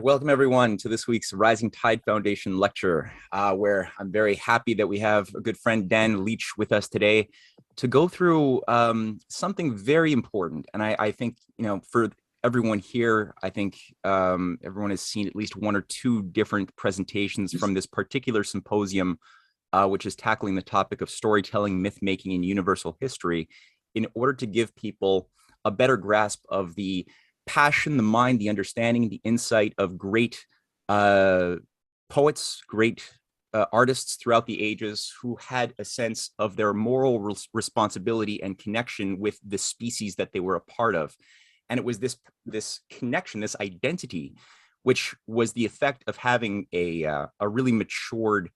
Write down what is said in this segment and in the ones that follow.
welcome everyone to this week's Rising Tide Foundation lecture, where I'm very happy that we have a good friend, Dan Leach, with us today to go through something very important. And I think, for everyone here, I think everyone has seen at least one or two different presentations from this particular symposium, which is tackling the topic of storytelling, myth making, and universal history, in order to give people a better grasp of the passion, the mind, the understanding, the insight of great poets, great artists throughout the ages who had a sense of their moral responsibility and connection with the species that they were a part of. And it was this connection, this identity, which was the effect of having a really matured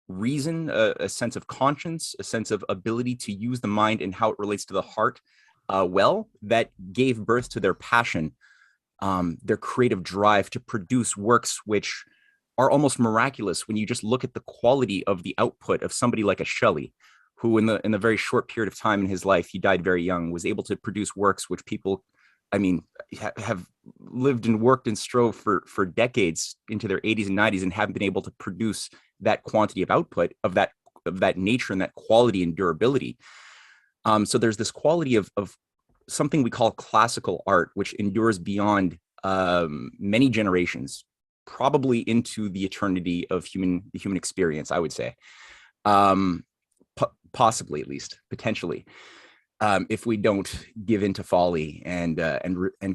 reason, a sense of conscience, a sense of ability to use the mind and how it relates to the heart, that gave birth to their passion, their creative drive to produce works which are almost miraculous when you just look at the quality of the output of somebody like a Shelley, who in the very short period of time in his life, he died very young, was able to produce works which people, have lived and worked and strove for decades into their 80s and 90s and haven't been able to produce that quantity of output of that nature and that quality and durability. So there's this quality of something we call classical art, which endures beyond many generations, probably into the eternity of the human experience, I would say, possibly, at least potentially, if we don't give into folly and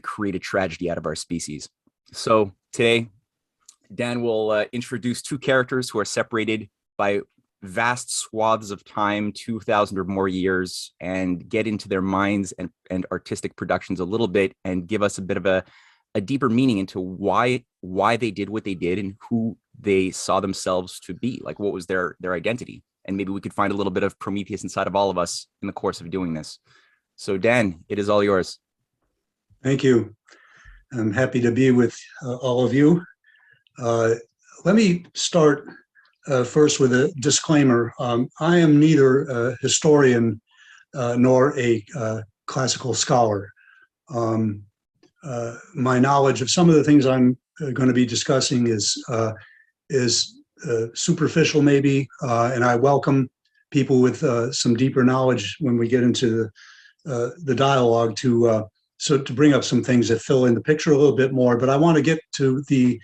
create a tragedy out of our species. So today, Dan will introduce two characters who are separated by vast swaths of time, 2,000 or more years, and get into their minds and artistic productions a little bit and give us a bit of a deeper meaning into why they did what they did and who they saw themselves to be, like what was their identity. And maybe we could find a little bit of Prometheus inside of all of us in the course of doing this. So Dan, it is all yours. Thank you. I'm happy to be with all of you. Let me start first with a disclaimer. I am neither a historian nor a classical scholar. My knowledge of some of the things I'm going to be discussing is superficial, maybe, and I welcome people with some deeper knowledge when we get into the dialogue to bring up some things that fill in the picture a little bit more. But I want to get to the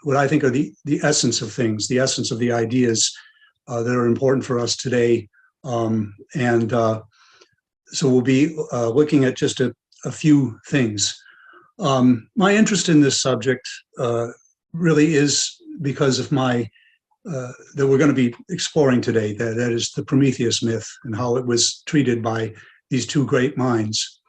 what I think are the essence of things, the essence of the ideas that are important for us today. So we'll be looking at just a few things. My interest in this subject really is because of that we're going to be exploring today, that is the Prometheus myth and how it was treated by these two great minds.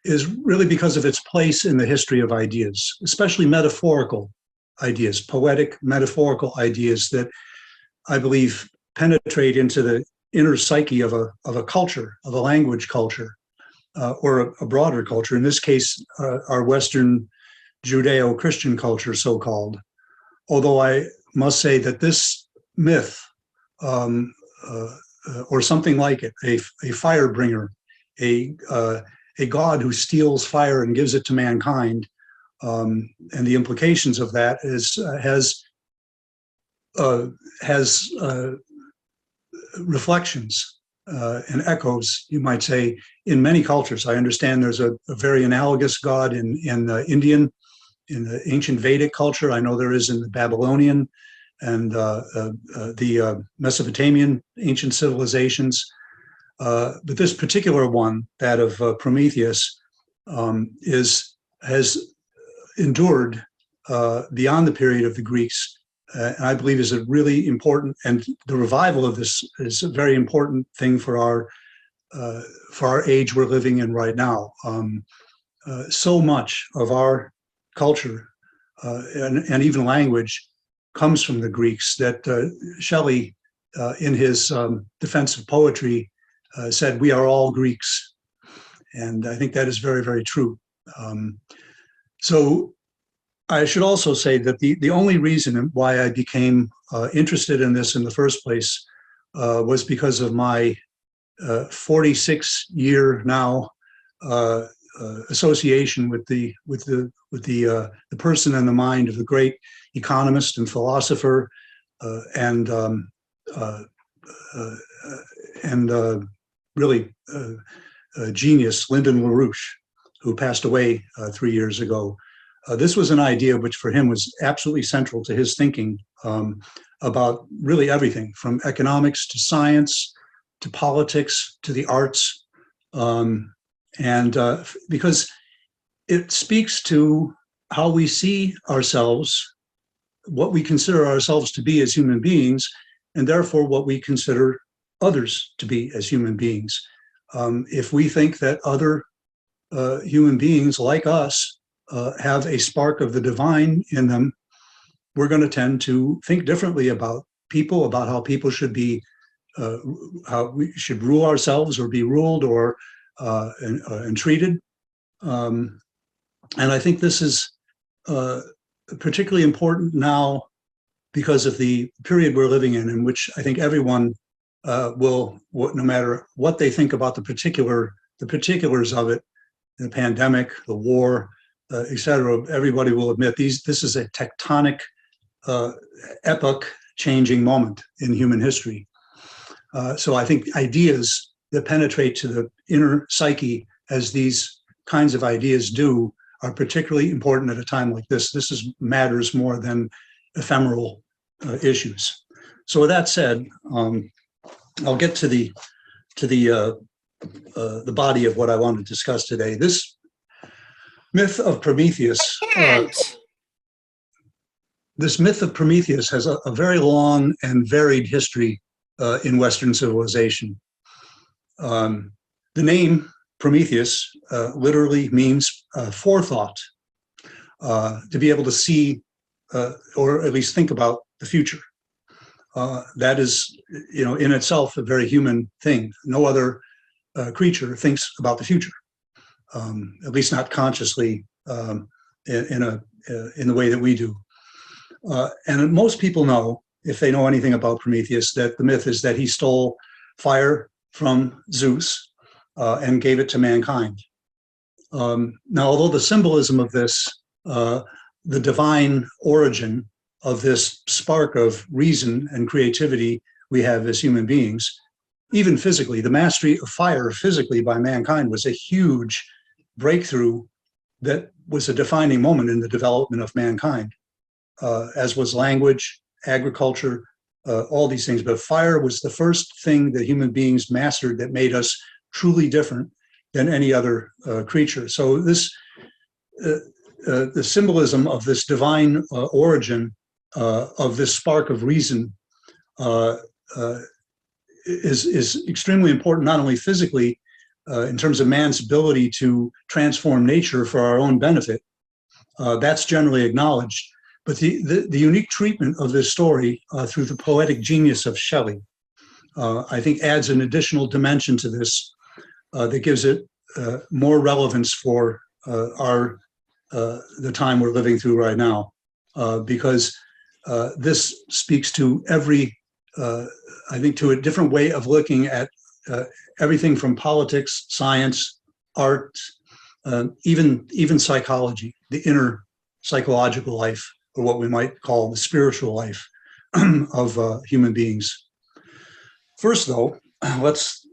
Is really because of its place in the history of ideas, especially metaphorical ideas, poetic metaphorical ideas that I believe penetrate into the inner psyche of a culture, of a language culture, or a broader culture. In this case, our Western Judeo-Christian culture, so-called. Although I must say that this myth, or something like it, a fire bringer, a god who steals fire and gives it to mankind, and the implications of that has reflections and echoes, you might say, in many cultures. I understand there's a very analogous god in the ancient Vedic culture. I know there is in the Babylonian and the Mesopotamian ancient civilizations. But this particular one, that of Prometheus, has endured beyond the period of the Greeks, and I believe is a really important, and the revival of this is a very important thing for our age we're living in right now. So much of our culture and even language comes from the Greeks that Shelley, in his defense of poetry, said, "We are all Greeks." And I think that is very, very true. So I should also say that the only reason why I became interested in this in the first place was because of my 46-year now association with the person and the mind of the great economist and philosopher and really genius Lyndon LaRouche, who passed away 3 years ago. This was an idea which for him was absolutely central to his thinking about really everything from economics to science to politics to the arts. Because it speaks to how we see ourselves, what we consider ourselves to be as human beings, and therefore what we consider others to be as human beings. If we think that other human beings like us have a spark of the divine in them, we're going to tend to think differently about people, about how people should be, how we should rule ourselves or be ruled or and treated. And I think this is particularly important now because of the period we're living in which I think everyone will, no matter what they think about the particulars of it, the pandemic, the war, et cetera, everybody will admit this is a tectonic, epoch-changing moment in human history. So I think ideas that penetrate to the inner psyche, as these kinds of ideas do, are particularly important at a time like this. This matters more than ephemeral issues. So with that said, I'll get to the body of what I want to discuss today. This myth of Prometheus. This myth of Prometheus has a very long and varied history in Western civilization. The name Prometheus literally means forethought, to be able to see or at least think about the future. That is, in itself a very human thing. No other creature thinks about the future, at least not consciously in the way that we do. And most people know, if they know anything about Prometheus, that the myth is that he stole fire from Zeus and gave it to mankind. Now, although the symbolism of this, the divine origin of this spark of reason and creativity we have as human beings, even physically, the mastery of fire physically by mankind was a huge breakthrough that was a defining moment in the development of mankind, as was language, agriculture, all these things. But fire was the first thing that human beings mastered that made us truly different than any other creature. So this, the symbolism of this divine origin of this spark of reason is extremely important, not only physically in terms of man's ability to transform nature for our own benefit. That's generally acknowledged. But the unique treatment of this story through the poetic genius of Shelley, I think adds an additional dimension to this that gives it more relevance for the time we're living through right now, because this speaks to I think to a different way of looking at everything from politics, science, art, even psychology, the inner psychological life, or what we might call the spiritual life of human beings. First, though, let's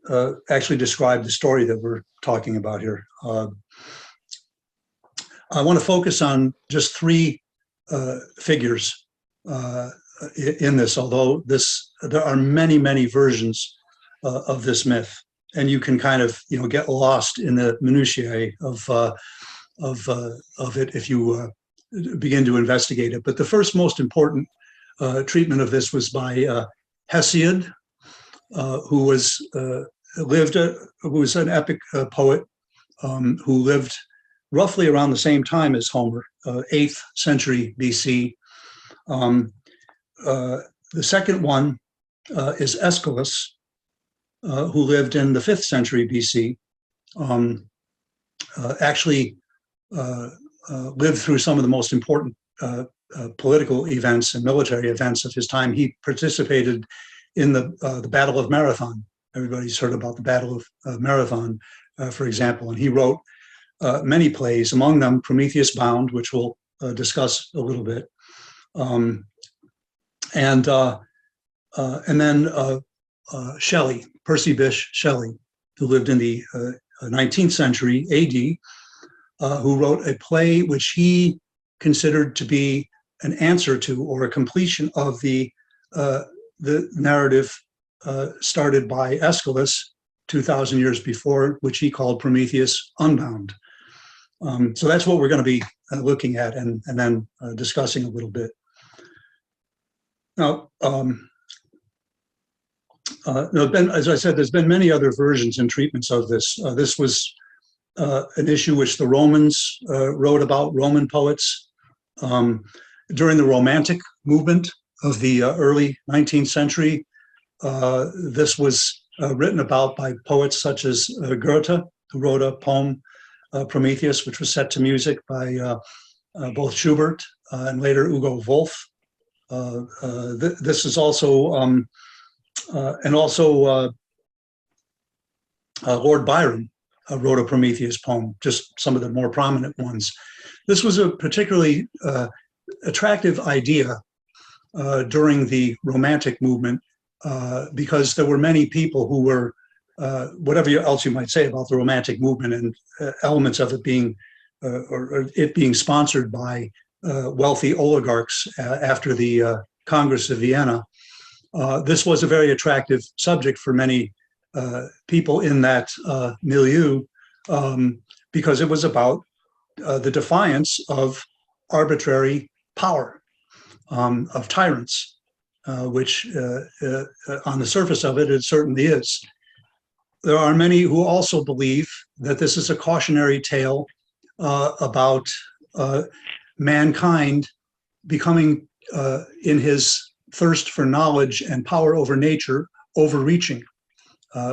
actually describe the story that we're talking about here. I want to focus on just three figures in this, although there are many, many versions of this myth, and you can kind of get lost in the minutiae of it if you begin to investigate it. But the first most important treatment of this was by Hesiod, who was an epic poet who lived roughly around the same time as Homer, 8th century BC. The second one is Aeschylus, who lived in the 5th century BC, actually lived through some of the most important political events and military events of his time. He participated in the Battle of Marathon. Everybody's heard about the Battle of Marathon, for example, and he wrote many plays, among them Prometheus Bound, which we'll discuss a little bit, and then Shelley, Percy Bysshe Shelley, who lived in the 19th century AD, who wrote a play which he considered to be an answer to or a completion of the narrative started by Aeschylus 2,000 years before, which he called Prometheus Unbound. So that's what we're going to be looking at and then discussing a little bit. Now, as I said, there's been many other versions and treatments of this. This was an issue which the Romans wrote about, Roman poets. During the Romantic movement of the early 19th century, this was written about by poets such as Goethe, who wrote a poem, Prometheus, which was set to music by both Schubert and later Hugo Wolf. This is also, Lord Byron wrote a Prometheus poem, just some of the more prominent ones. This was a particularly attractive idea during the Romantic movement because there were many people who were, whatever else you might say about the Romantic movement and elements of it being, or it being sponsored by wealthy oligarchs after the Congress of Vienna. This was a very attractive subject for many people in that milieu because it was about the defiance of arbitrary power, of tyrants, which on the surface of it, it certainly is. There are many who also believe that this is a cautionary tale about mankind becoming, in his thirst for knowledge and power over nature, overreaching,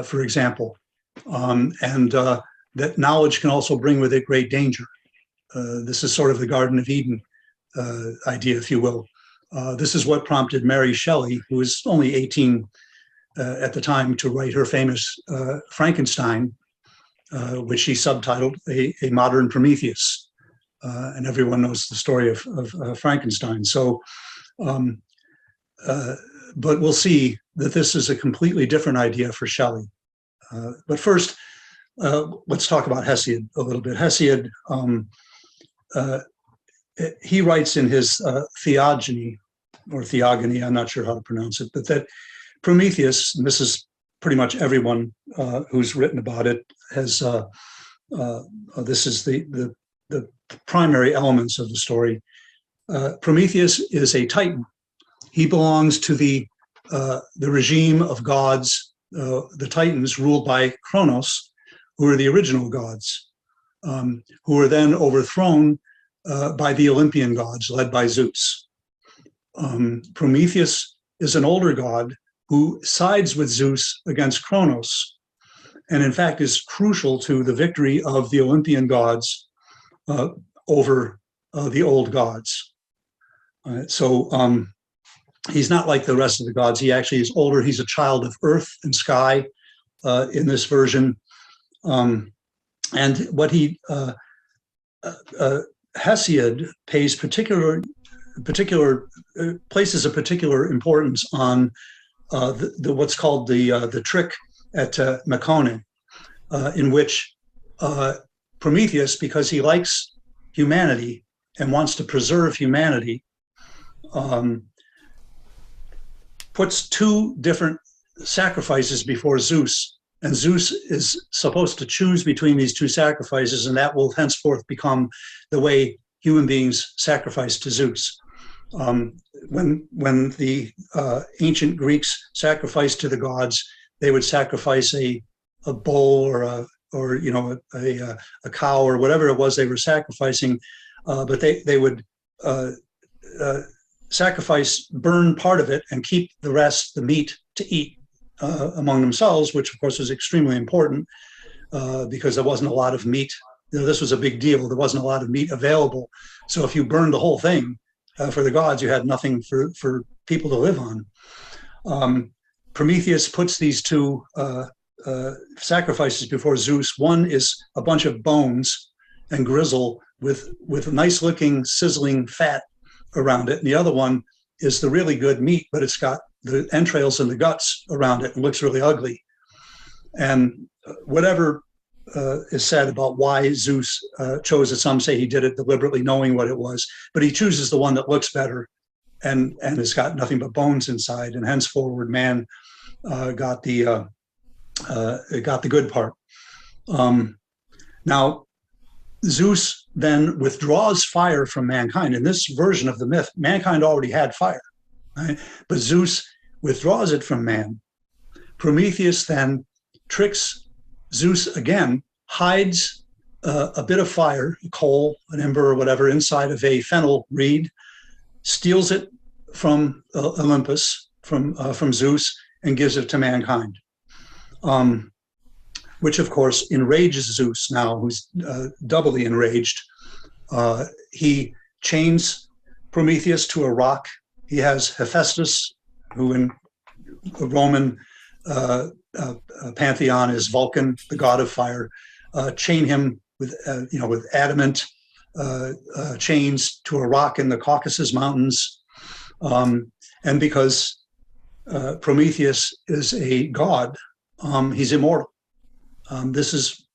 for example, and that knowledge can also bring with it great danger. This is sort of the Garden of Eden idea, if you will. This is what prompted Mary Shelley, who was only 18 at the time, to write her famous Frankenstein, which she subtitled A Modern Prometheus. And everyone knows the story of Frankenstein. So, but we'll see that this is a completely different idea for Shelley. But first, let's talk about Hesiod a little bit. Hesiod, he writes in his Theogony, or Theogony, I'm not sure how to pronounce it, but that Prometheus, and this is pretty much everyone who's written about it, has, this is the primary elements of the story. Prometheus is a Titan. He belongs to the regime of gods, the Titans, ruled by Kronos, who are the original gods, who were then overthrown by the Olympian gods, led by Zeus. Prometheus is an older god who sides with Zeus against Kronos, and in fact is crucial to the victory of the Olympian gods over the old gods. So he's not like the rest of the gods. He actually is older. He's a child of earth and sky in this version. And what he, Hesiod pays places a particular importance on what's called the trick at Mecone, in which Prometheus, because he likes humanity and wants to preserve humanity, puts two different sacrifices before Zeus, and Zeus is supposed to choose between these two sacrifices, and that will henceforth become the way human beings sacrifice to Zeus. When the ancient Greeks sacrificed to the gods, they would sacrifice a bull or a cow or whatever it was they were sacrificing, but they would sacrifice, burn part of it, and keep the rest, the meat, to eat among themselves, which of course was extremely important because there wasn't a lot of meat. This was a big deal. There wasn't a lot of meat available. So if you burned the whole thing for the gods, you had nothing for people to live on. Prometheus puts these two sacrifices before Zeus. One is a bunch of bones and gristle with nice looking sizzling fat around it. And the other one is the really good meat, but it's got the entrails and the guts around it and looks really ugly. And whatever is said about why Zeus chose it, some say he did it deliberately knowing what it was, but he chooses the one that looks better and has got nothing but bones inside. And henceforward, man got the good part. Now, Zeus then withdraws fire from mankind. In this version of the myth, mankind already had fire, right? But Zeus withdraws it from man. Prometheus then tricks Zeus again, hides a bit of fire, a coal, an ember, or whatever, inside of a fennel reed, steals it from Olympus, from Zeus, and gives it to mankind. Which of course enrages Zeus now, who's doubly enraged. He chains Prometheus to a rock. He has Hephaestus, who in Roman pantheon is Vulcan, the god of fire, chain him with adamant chains to a rock in the Caucasus Mountains. And because Prometheus is a god, he's immortal. This is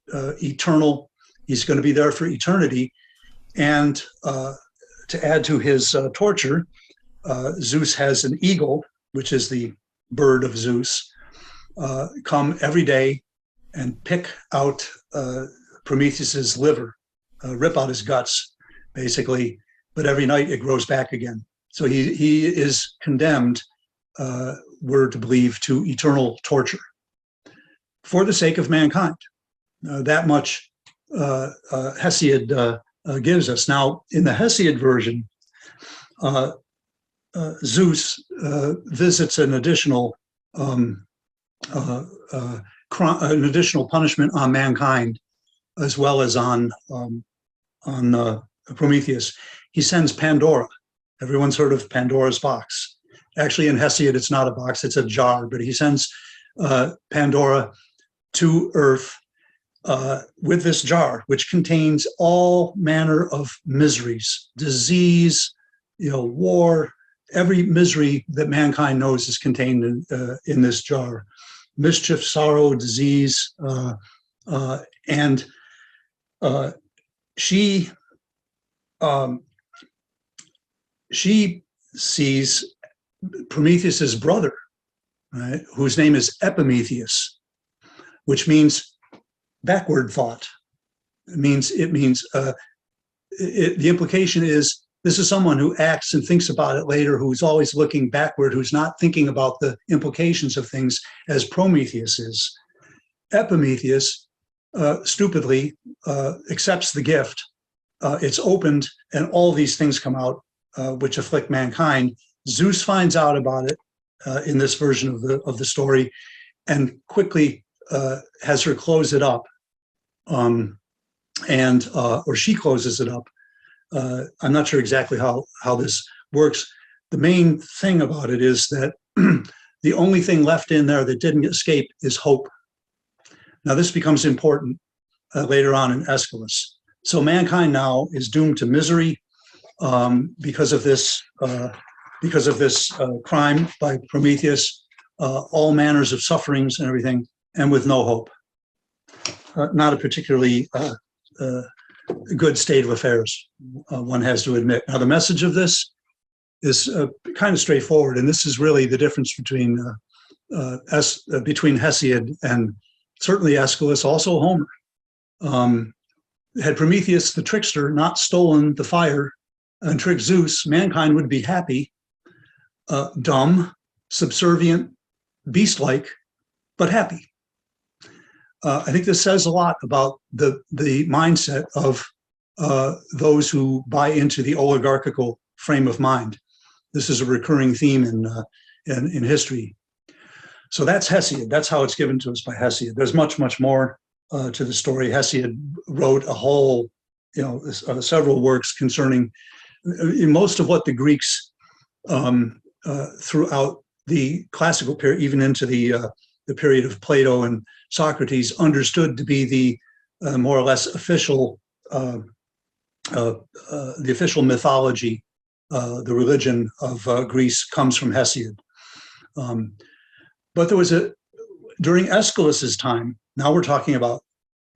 eternal. He's going to be there for eternity. And to add to his torture, Zeus has an eagle, which is the bird of Zeus, come every day and pick out Prometheus's liver, rip out his guts, basically. But every night it grows back again. So he is condemned, we're to believe, to eternal torture for the sake of mankind. That much Hesiod gives us. Now, in the Hesiod version, Zeus visits an additional punishment on mankind, as well as on Prometheus. He sends Pandora. Everyone's heard of Pandora's box. Actually, in Hesiod, it's not a box; it's a jar. But he sends Pandora to Earth with this jar, which contains all manner of miseries, disease, war. Every misery that mankind knows is contained in this jar. Mischief, sorrow, disease, and she sees Prometheus's brother, right, whose name is Epimetheus, which means backward thought. The implication is this is someone who acts and thinks about it later, who's always looking backward, who's not thinking about the implications of things as Prometheus is. Epimetheus stupidly accepts the gift. It's opened, and all these things come out, which afflict mankind. Zeus finds out about it in this version of the story, and quickly has her close it up, or she closes it up. I'm not sure exactly how this works. The main thing about it is that the only thing left in there that didn't escape is hope. Now, this becomes important later on in Aeschylus. So mankind now is doomed to misery because of this crime by Prometheus, all manners of sufferings and everything, and with no hope. Not a particularly good state of affairs, one has to admit. Now, the message of this is kind of straightforward, and this is really the difference between Hesiod and certainly Aeschylus, also Homer. Had Prometheus, the trickster, not stolen the fire and tricked Zeus, mankind would be happy, dumb, subservient, beast-like, but happy. I think this says a lot about the mindset of those who buy into the oligarchical frame of mind. This is a recurring theme in history. So that's Hesiod. That's how it's given to us by Hesiod. There's much, much more to the story. Hesiod wrote a whole, several works concerning most of what the Greeks throughout the classical period, even into the period of Plato and Socrates, understood to be the more or less official the official mythology, the religion of Greece comes from Hesiod. But there was during Aeschylus's time, now we're talking about,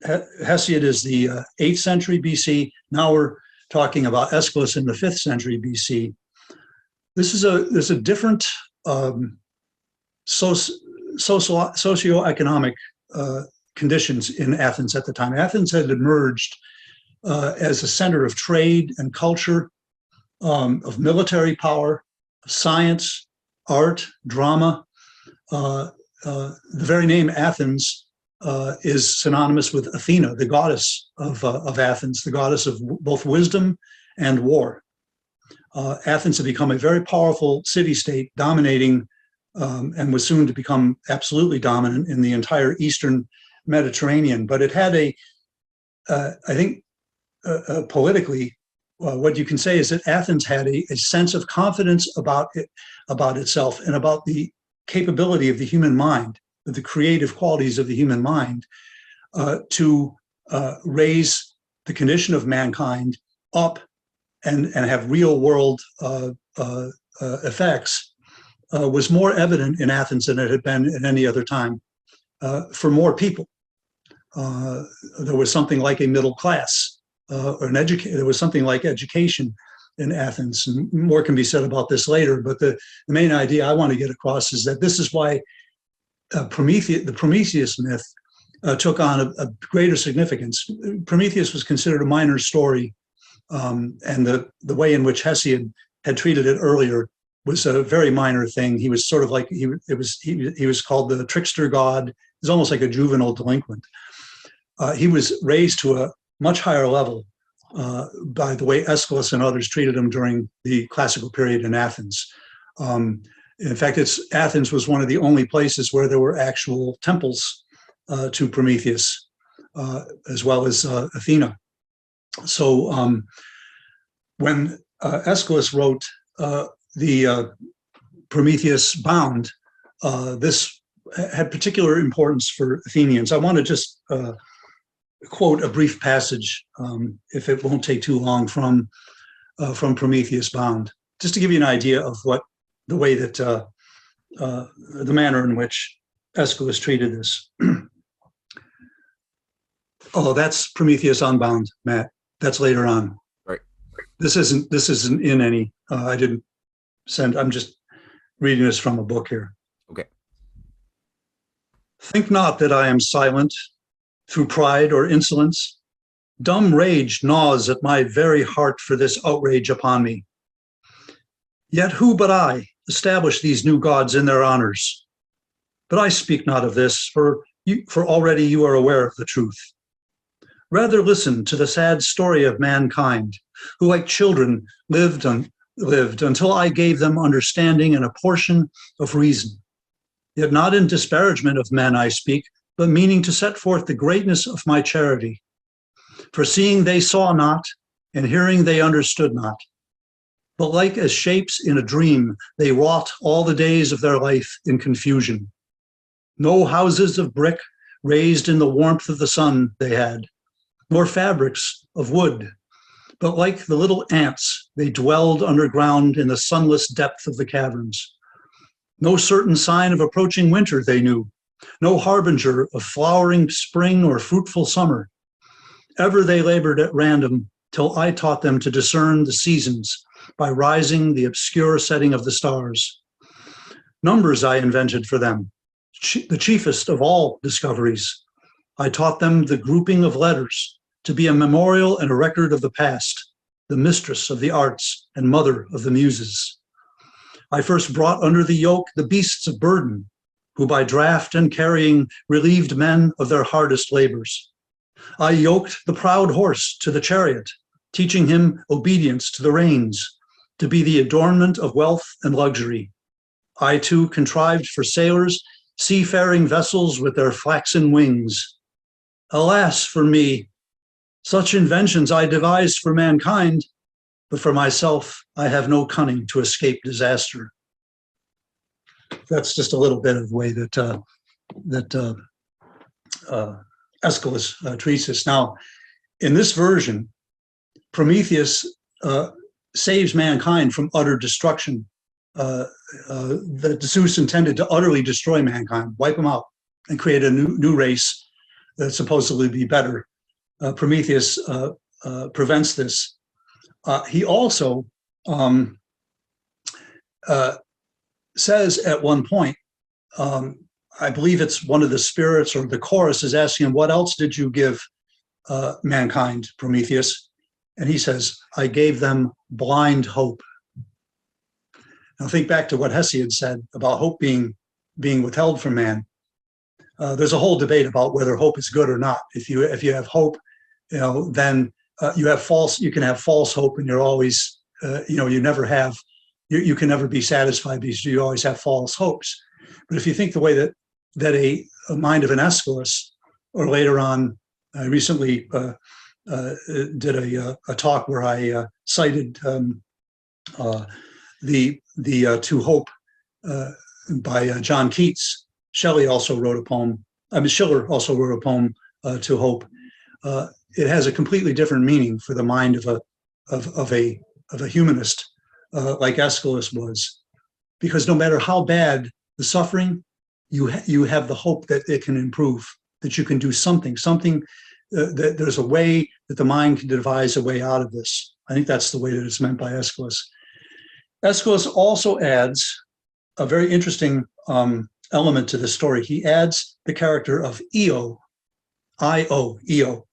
Hesiod is the 8th century BC. Now we're talking about Aeschylus in the 5th century BC. There's a different socioeconomic conditions in Athens at the time. Athens had emerged as a center of trade and culture, of military power, of science, art, drama. The very name Athens is synonymous with Athena, the goddess of Athens, the goddess of both wisdom and war. Athens had become a very powerful city-state, dominating and was soon to become absolutely dominant in the entire Eastern Mediterranean. But it had I think, politically, what you can say is that Athens had a sense of confidence about itself and about the capability of the human mind, the creative qualities of the human mind, to raise the condition of mankind up and have real world effects, was more evident in Athens than it had been at any other time for more people. There was something like a middle class, or there was something like education in Athens. And more can be said about this later, but the main idea I want to get across is that this is why the Prometheus myth took on a greater significance. Prometheus was considered a minor story, and the way in which Hesiod had treated it earlier was a very minor thing. He was sort of like, he was called the trickster god. He was almost like a juvenile delinquent. He was raised to a much higher level by the way Aeschylus and others treated him during the classical period in Athens. In fact, Athens was one of the only places where there were actual temples to Prometheus, as well as Athena. So when Aeschylus wrote the Prometheus Bound, this had particular importance for Athenians. I want to just quote a brief passage, if it won't take too long, from Prometheus Bound, just to give you an idea of the way that the manner in which Aeschylus treated this. Oh, that's Prometheus Unbound, Matt. That's later on. Right. This isn't in any. I didn't send. I'm just reading this from a book here. Okay. Think not that I am silent through pride or insolence. Dumb rage gnaws at my very heart for this outrage upon me. Yet who but I established these new gods in their honors? But I speak not of this, for already you are aware of the truth. Rather listen to the sad story of mankind, who like children lived until I gave them understanding and a portion of reason. Yet not in disparagement of men I speak, but meaning to set forth the greatness of my charity. For seeing they saw not, and hearing they understood not. But like as shapes in a dream, they wrought all the days of their life in confusion. No houses of brick raised in the warmth of the sun they had, nor fabrics of wood, but like the little ants, they dwelled underground in the sunless depth of the caverns. No certain sign of approaching winter they knew, no harbinger of flowering spring or fruitful summer. Ever they labored at random till I taught them to discern the seasons by rising the obscure setting of the stars. Numbers I invented for them, the chiefest of all discoveries. I taught them the grouping of letters to be a memorial and a record of the past, the mistress of the arts and mother of the muses. I first brought under the yoke the beasts of burden, who by draft and carrying relieved men of their hardest labors. I yoked the proud horse to the chariot, teaching him obedience to the reins, to be the adornment of wealth and luxury. I too contrived for sailors seafaring vessels with their flaxen wings. Alas for me, such inventions I devised for mankind, but for myself I have no cunning to escape disaster. That's just a little bit of the way that Aeschylus treats us. Now, in this version, Prometheus saves mankind from utter destruction. That Zeus intended to utterly destroy mankind, wipe them out, and create a new race that's supposedly be better. Prometheus prevents this. He also says at one point, I believe it's one of the spirits or the chorus is asking him, what else did you give mankind, Prometheus? And he says, I gave them blind hope. Now think back to what Hesiod said about hope being withheld from man. There's a whole debate about whether hope is good or not. If you have hope, then you can have false hope, and you're always, you can never be satisfied because you always have false hopes. But if you think the way that a mind of an Aeschylus, or later on, I recently did a talk where I cited the To Hope by John Keats. Shelley also wrote a poem. Schiller also wrote a poem, To Hope. It has a completely different meaning for the mind of a humanist, like Aeschylus was, because no matter how bad the suffering, you have the hope that it can improve, that you can do something, that there's a way that the mind can devise a way out of this. I think that's the way that it's meant by Aeschylus. Aeschylus also adds a very interesting element to the story. He adds the character of Io, Io,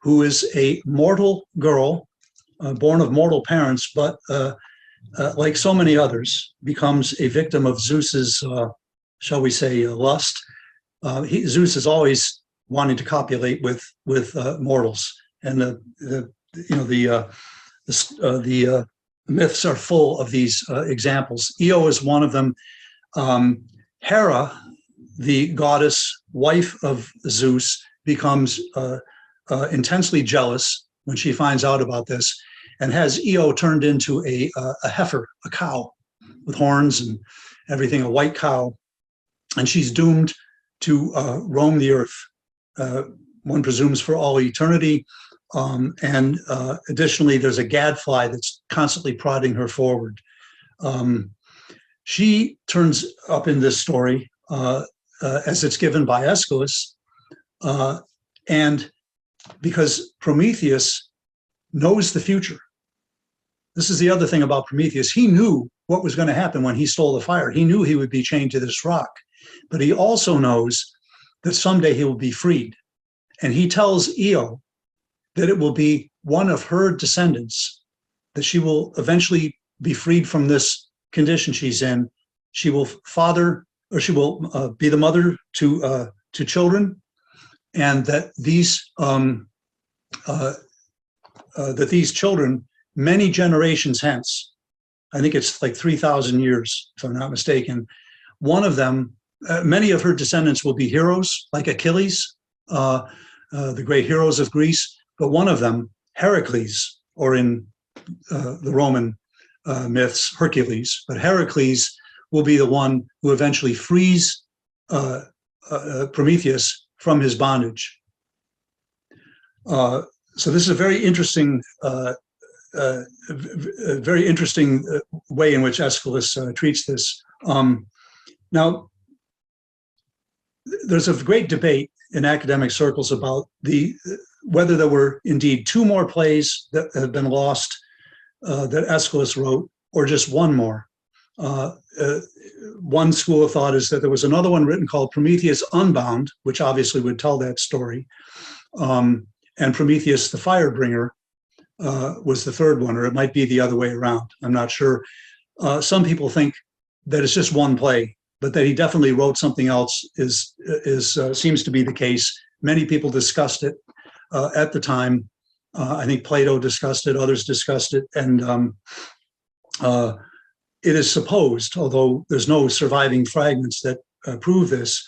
who is a mortal girl, born of mortal parents, but like so many others, becomes a victim of Zeus's, shall we say, lust. Zeus is always wanting to copulate with mortals, and the myths are full of these examples. Io is one of them. Hera, the goddess, wife of Zeus, becomes intensely jealous when she finds out about this, and has Io turned into a heifer, a cow with horns and everything, a white cow, and she's doomed to roam the earth, one presumes for all eternity. And additionally, there's a gadfly that's constantly prodding her forward. She turns up in this story as it's given by Aeschylus, and because Prometheus knows the future. This is the other thing about Prometheus. He knew what was going to happen when he stole the fire. He knew he would be chained to this rock, but he also knows that someday he will be freed. And he tells Io that it will be one of her descendants, that she will eventually be freed from this condition she's in. She will be the mother to children, and that these children, many generations hence, I think it's like 3,000 years, if I'm not mistaken, one of them, many of her descendants will be heroes like Achilles, the great heroes of Greece. But one of them, Heracles, or in the Roman myths, Hercules, but Heracles will be the one who eventually frees Prometheus from his bondage. So this is a very interesting, way in which Aeschylus treats this. Now, there's a great debate in academic circles about whether there were indeed two more plays that have been lost that Aeschylus wrote, or just one more. One school of thought is that there was another one written called Prometheus Unbound, which obviously would tell that story. And Prometheus the Firebringer was the third one, or it might be the other way around. I'm not sure. Some people think that it's just one play, but that he definitely wrote something else seems to be the case. Many people discussed it at the time. I think Plato discussed it, others discussed it, and it is supposed, although there's no surviving fragments that prove this,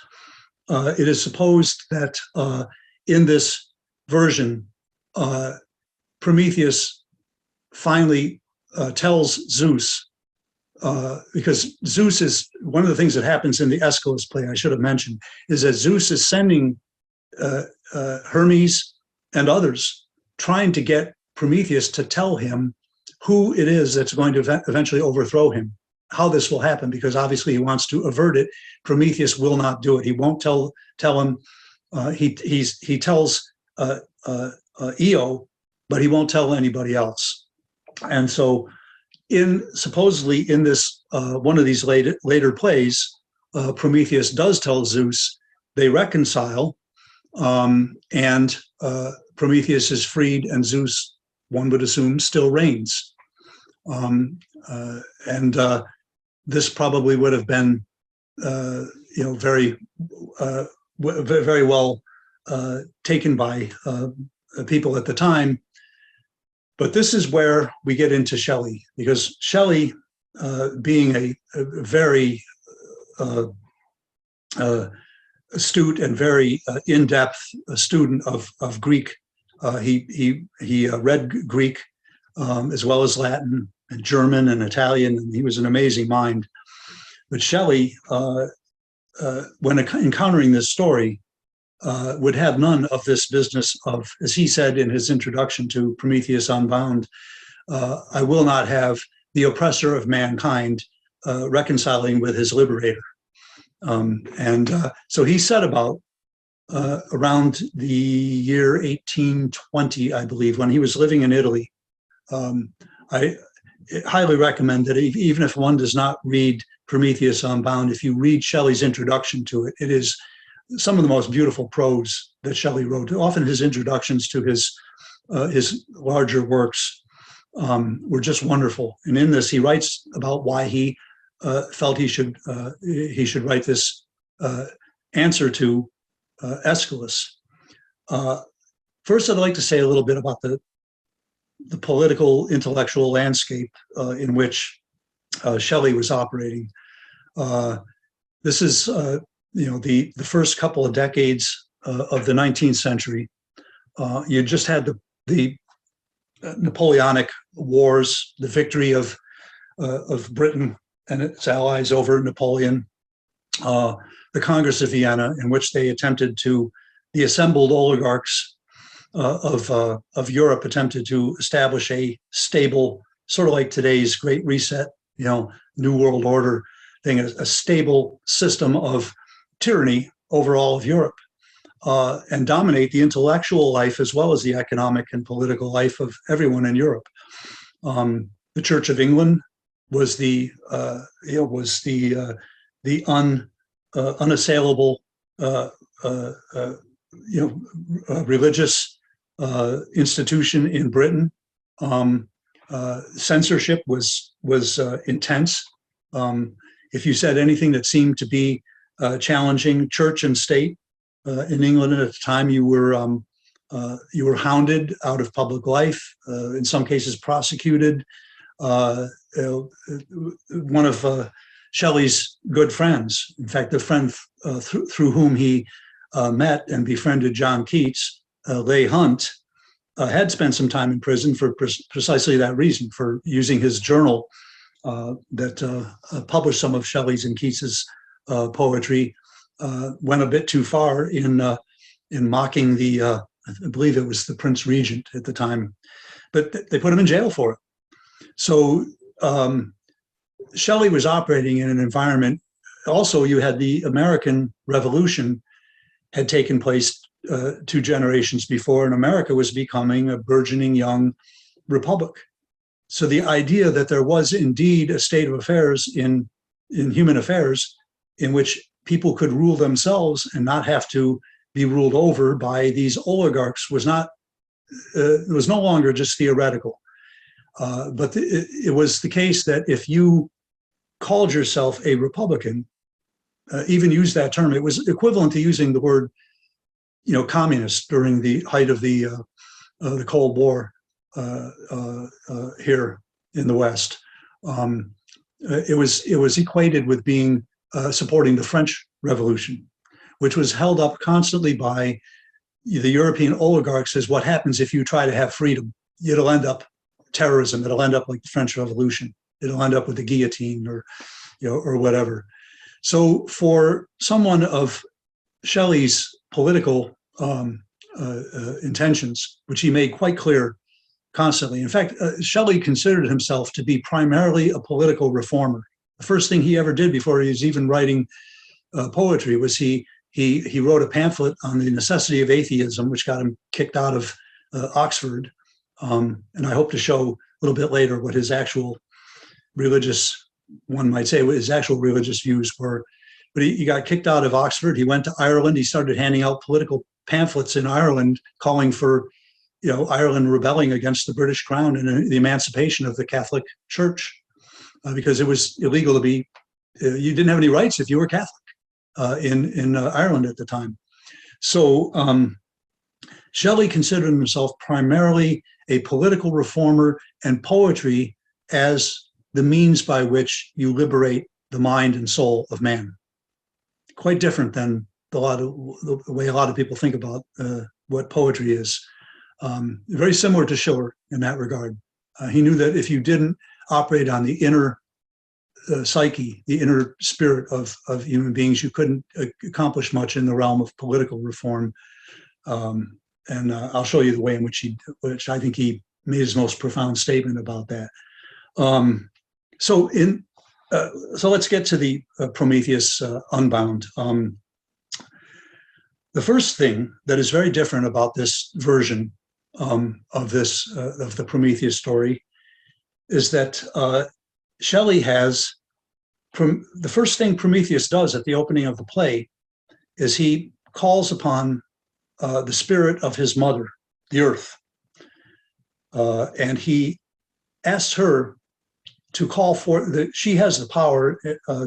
it is supposed that in this version, Prometheus finally tells Zeus, because Zeus is, one of the things that happens in the Aeschylus play, I should have mentioned, is that Zeus is sending Hermes and others trying to get Prometheus to tell him who it is that's going to eventually overthrow him, how this will happen, because obviously he wants to avert it. Prometheus will not do it. He won't tell him. He tells Io, but he won't tell anybody else. And so, supposedly in this one of these later plays, Prometheus does tell Zeus. They reconcile, and Prometheus is freed, and Zeus, one would assume, still reigns. This probably would have been, very well taken by people at the time. But this is where we get into Shelley, because Shelley, being a very astute and very in-depth student of Greek, he read Greek as well as Latin and German and Italian, and he was an amazing mind. But Shelley, when encountering this story, would have none of this business of, as he said in his introduction to Prometheus Unbound, I will not have the oppressor of mankind reconciling with his liberator. So he set about around the year 1820, I believe, when he was living in Italy. I highly recommend that even if one does not read Prometheus Unbound, if you read Shelley's introduction to it, it is some of the most beautiful prose that Shelley wrote. Often his introductions to his larger works were just wonderful. And in this, he writes about why he felt he should write this answer to Aeschylus. First, I'd like to say a little bit about the political, intellectual landscape in which Shelley was operating. This is the first couple of decades of the 19th century. You just had the Napoleonic Wars, the victory of Britain and its allies over Napoleon, the Congress of Vienna, in which they attempted to, the assembled oligarchs of Europe attempted to establish a stable, sort of like today's Great Reset, New World Order thing, a stable system of tyranny over all of Europe, and dominate the intellectual life as well as the economic and political life of everyone in Europe. The Church of England was the unassailable religious institution in Britain. Censorship was intense. If you said anything that seemed to be challenging church and state in England at the time, you were hounded out of public life. In some cases, prosecuted. One of Shelley's good friends, in fact, the friend through whom he met and befriended John Keats, Leigh Hunt, had spent some time in prison for precisely that reason, for using his journal that published some of Shelley's and Keats's poetry, went a bit too far in mocking I believe it was the Prince Regent at the time, but they put him in jail for it. So Shelley was operating in an environment. Also, you had the American Revolution had taken place 2 generations before, and America was becoming a burgeoning young republic. So the idea that there was indeed a state of affairs in human affairs in which people could rule themselves and not have to be ruled over by these oligarchs was not, it was no longer just theoretical. But it was the case that if you called yourself a Republican, even used that term, it was equivalent to using the word, communist during the height of the Cold War here in the West. It was equated with being supporting the French Revolution, which was held up constantly by the European oligarchs as what happens if you try to have freedom. It'll end up terrorism. It'll end up like the French Revolution. It'll end up with the guillotine or whatever. So for someone of Shelley's political intentions, which he made quite clear constantly. In fact, Shelley considered himself to be primarily a political reformer. The first thing he ever did before he was even writing poetry was he wrote a pamphlet on the necessity of atheism, which got him kicked out of Oxford. And I hope to show a little bit later what his actual religious, one might say, what his actual religious views were. But he got kicked out of Oxford. He went to Ireland. He started handing out political pamphlets in Ireland calling for, Ireland rebelling against the British Crown and the emancipation of the Catholic Church, because it was illegal to be, you didn't have any rights if you were Catholic in Ireland at the time. So Shelley considered himself primarily a political reformer, and poetry as the means by which you liberate the mind and soul of man. Quite different than the way a lot of people think about what poetry is. Very similar to Schiller in that regard. He knew that if you didn't operate on the inner psyche, the inner spirit of human beings, you couldn't accomplish much in the realm of political reform. And I'll show you the way in which I think he made his most profound statement about that. So let's get to the Prometheus Unbound. The first thing that is very different about this version of the Prometheus story is that Shelley has, the first thing Prometheus does at the opening of the play is he calls upon the spirit of his mother, the earth, and he asks her to call forth, she has the power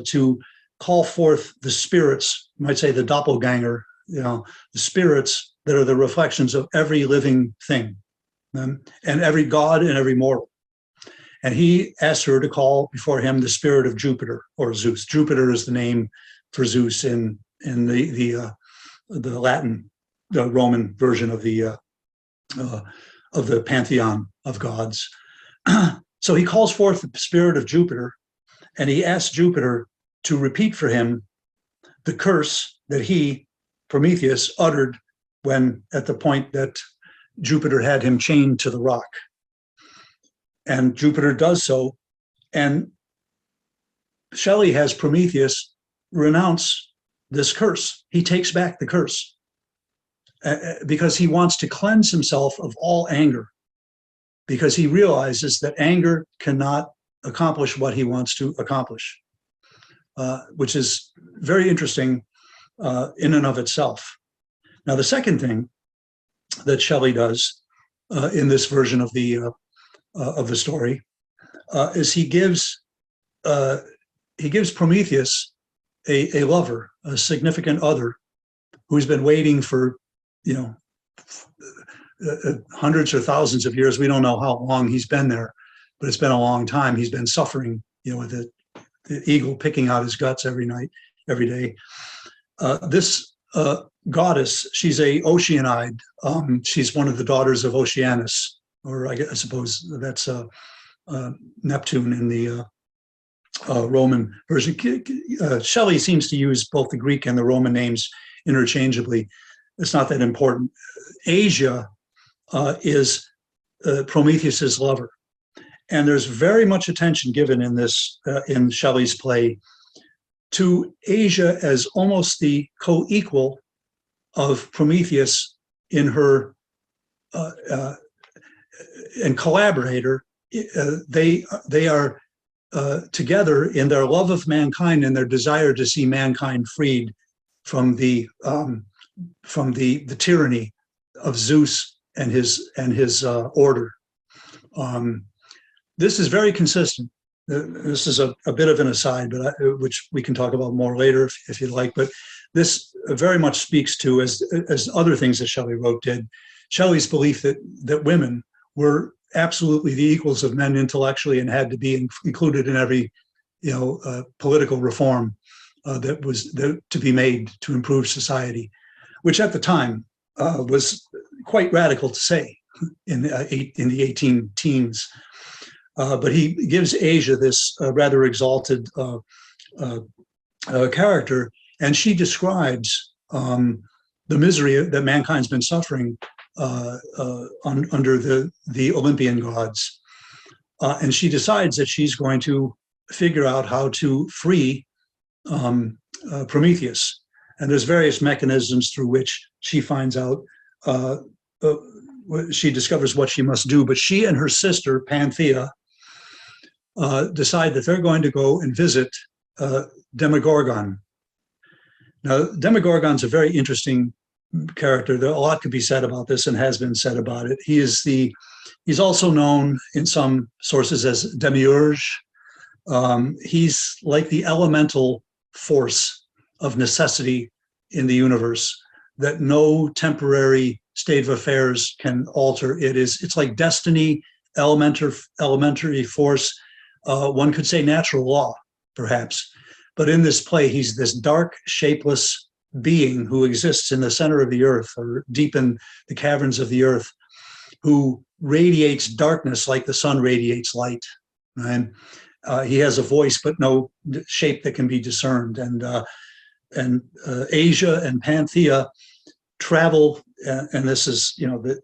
to call forth the spirits, you might say the doppelganger, the spirits that are the reflections of every living thing, and every god and every mortal. And he asked her to call before him the spirit of Jupiter, or Zeus. Jupiter is the name for Zeus in the Latin, the Roman version of the pantheon of gods. So he calls forth the spirit of Jupiter, and he asks Jupiter to repeat for him the curse that he, Prometheus, uttered when at the point that Jupiter had him chained to the rock. And Jupiter does so, and Shelley has Prometheus renounce this curse. He takes back the curse because he wants to cleanse himself of all anger, because he realizes that anger cannot accomplish what he wants to accomplish, which is very interesting in and of itself. Now, the second thing that Shelley does in this version of the story is he gives Prometheus a lover, a significant other, who's been waiting for hundreds or thousands of years. We don't know how long he's been there, but it's been a long time. He's been suffering, with the eagle picking out his guts every night, every day. This goddess, she's a Oceanide. She's one of the daughters of Oceanus, or I suppose that's Neptune in the Roman version. Shelley seems to use both the Greek and the Roman names interchangeably. It's not that important. Asia is Prometheus's lover, and there's very much attention given in this in Shelley's play to Asia as almost the co-equal of Prometheus in her and collaborator. They are together in their love of mankind and their desire to see mankind freed from the tyranny of Zeus and his order. This is very consistent. This is a bit of an aside, but which we can talk about more later if you'd like. But this very much speaks to, as other things that Shelley wrote did, Shelley's belief that women were absolutely the equals of men intellectually and had to be included in every political reform that was to be made to improve society, which at the time was quite radical to say in the 18 teens. But he gives Asia this rather exalted character, and she describes the misery that mankind's been suffering under the Olympian gods. And she decides that she's going to figure out how to free Prometheus. And there's various mechanisms through which she finds out, she discovers what she must do. But she and her sister, Panthea, decide that they're going to go and visit Demogorgon. Now, Demogorgon's a very interesting character. There a lot could be said about this and has been said about it. He's also known in some sources as Demiurge. He's like the elemental force of necessity in the universe that no temporary state of affairs can alter. It's like destiny, elementary force. One could say natural law, perhaps. But in this play, he's this dark, shapeless being who exists in the center of the earth or deep in the caverns of the earth, who radiates darkness like the sun radiates light. And he has a voice, but no shape that can be discerned. And Asia and Panthea travel, and this is,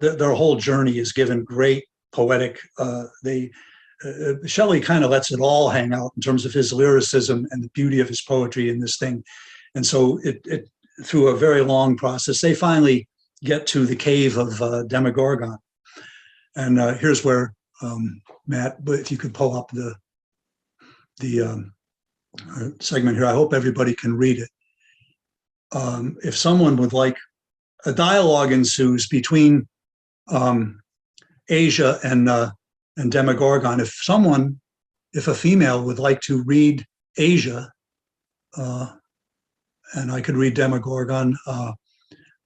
their whole journey is given great poetic. Shelley kind of lets it all hang out in terms of his lyricism and the beauty of his poetry in this thing. And so it through a very long process, they finally get to the cave of Demogorgon. And here's where, Matt, if you could pull up the segment here. I hope everybody can read it. If someone would like, a dialogue ensues between Asia and Demogorgon. If a female would like to read Asia, and I could read Demogorgon, but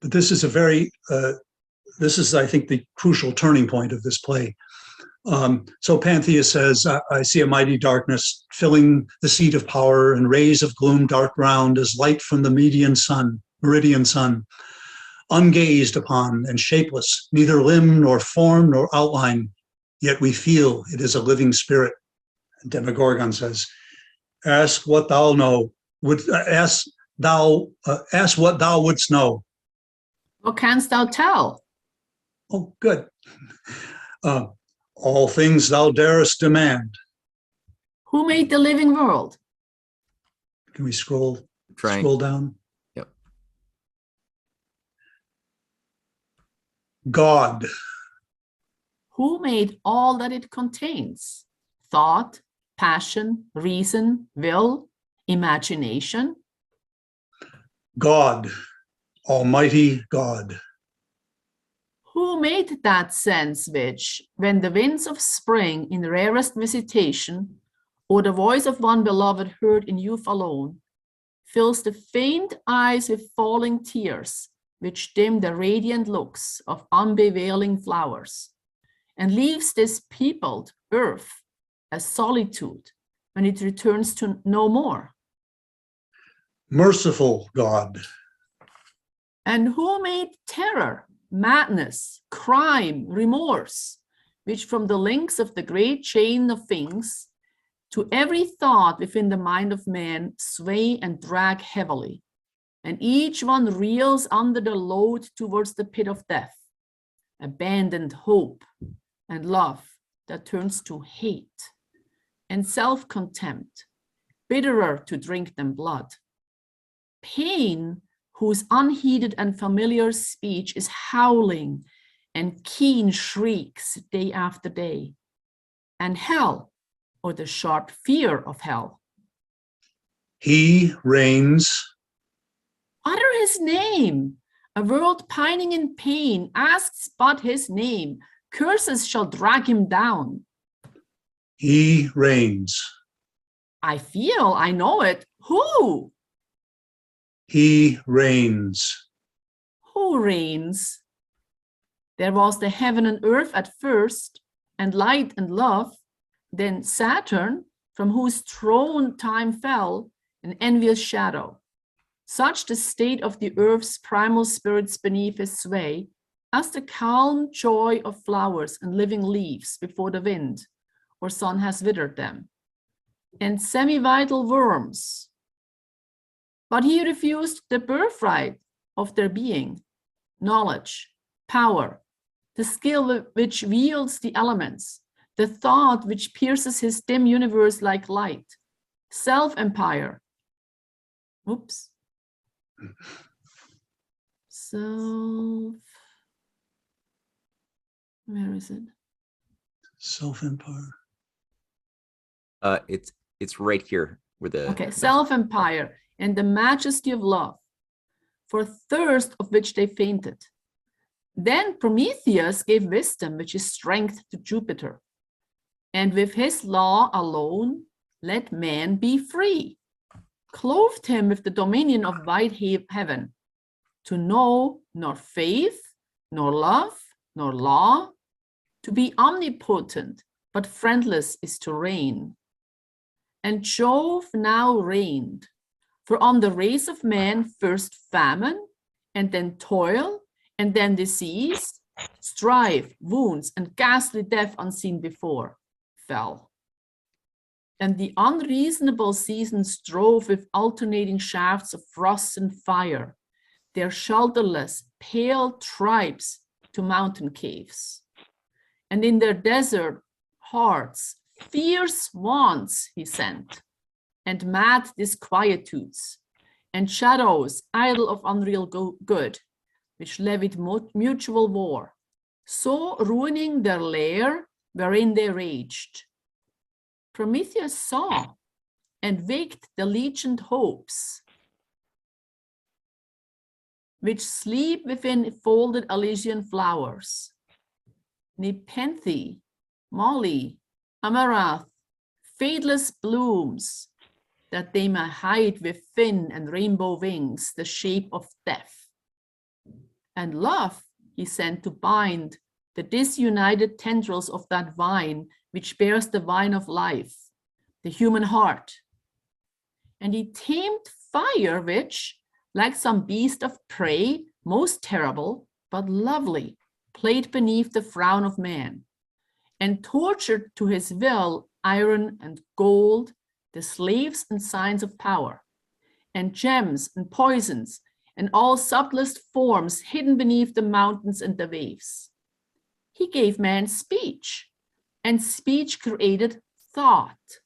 this is this is, I think, the crucial turning point of this play. So Panthea says, I see a mighty darkness filling the seat of power, and rays of gloom dark round as light from the meridian sun, ungazed upon and shapeless, neither limb nor form nor outline, yet we feel it is a living spirit. And Demogorgon says, ask what thou wouldst know. What canst thou tell? Oh, good. All things thou darest demand. Who made the living world? Can we scroll down? Yep. God. Who made all that it contains? Thought, passion, reason, will, imagination? God, Almighty God. Who made that sense which, when the winds of spring in rarest visitation, or the voice of one beloved heard in youth alone, fills the faint eyes with falling tears, which dim the radiant looks of unbeveiling flowers, and leaves this peopled earth a solitude when it returns to no more? Merciful God. And who made terror, madness, crime, remorse, which from the links of the great chain of things to every thought within the mind of man sway and drag heavily, and each one reels under the load towards the pit of death, abandoned hope and love that turns to hate, and self-contempt, bitterer to drink than blood, pain whose unheeded and familiar speech is howling and keen shrieks day after day, and hell, or the sharp fear of hell. He reigns. Utter his name. A world pining in pain asks but his name. Curses shall drag him down. He reigns. I know it. Who? He reigns. Who reigns? There was the heaven and earth at first, and light and love, then Saturn, from whose throne time fell, an envious shadow. Such the state of the earth's primal spirits beneath his sway, as the calm joy of flowers and living leaves before the wind or sun has withered them, and semi-vital worms. But he refused the birthright of their being, knowledge, power, the skill which wields the elements, the thought which pierces his dim universe like light, self-empire. Oops. Where is it? Self-empire. It's right here where the okay, self-empire and the majesty of love, for thirst of which they fainted. Then Prometheus gave wisdom, which is strength, to Jupiter, and with his law alone let man be free, clothed him with the dominion of wide heaven, to know nor faith, nor love, nor law, to be omnipotent, but friendless is to reign. And Jove now reigned, for on the race of man first famine, and then toil, and then disease, strife, wounds, and ghastly death unseen before fell. And the unreasonable seasons strove with alternating shafts of frost and fire, their shelterless, pale tribes to mountain caves. And in their desert hearts, fierce wants he sent, and mad disquietudes, and shadows idle of unreal good, which levied mutual war, so ruining their lair wherein they raged. Prometheus saw and waked the legioned hopes, which sleep within folded Elysian flowers. Nepenthe, Molly, Amaranth, fadeless blooms, that they may hide with thin and rainbow wings the shape of death. And love he sent to bind the disunited tendrils of that vine which bears the vine of life, the human heart. And he tamed fire which, like some beast of prey, most terrible but lovely, played beneath the frown of man, and tortured to his will iron and gold, the slaves and signs of power, and gems and poisons, and all subtlest forms hidden beneath the mountains and the waves. He gave man speech, and speech created thought,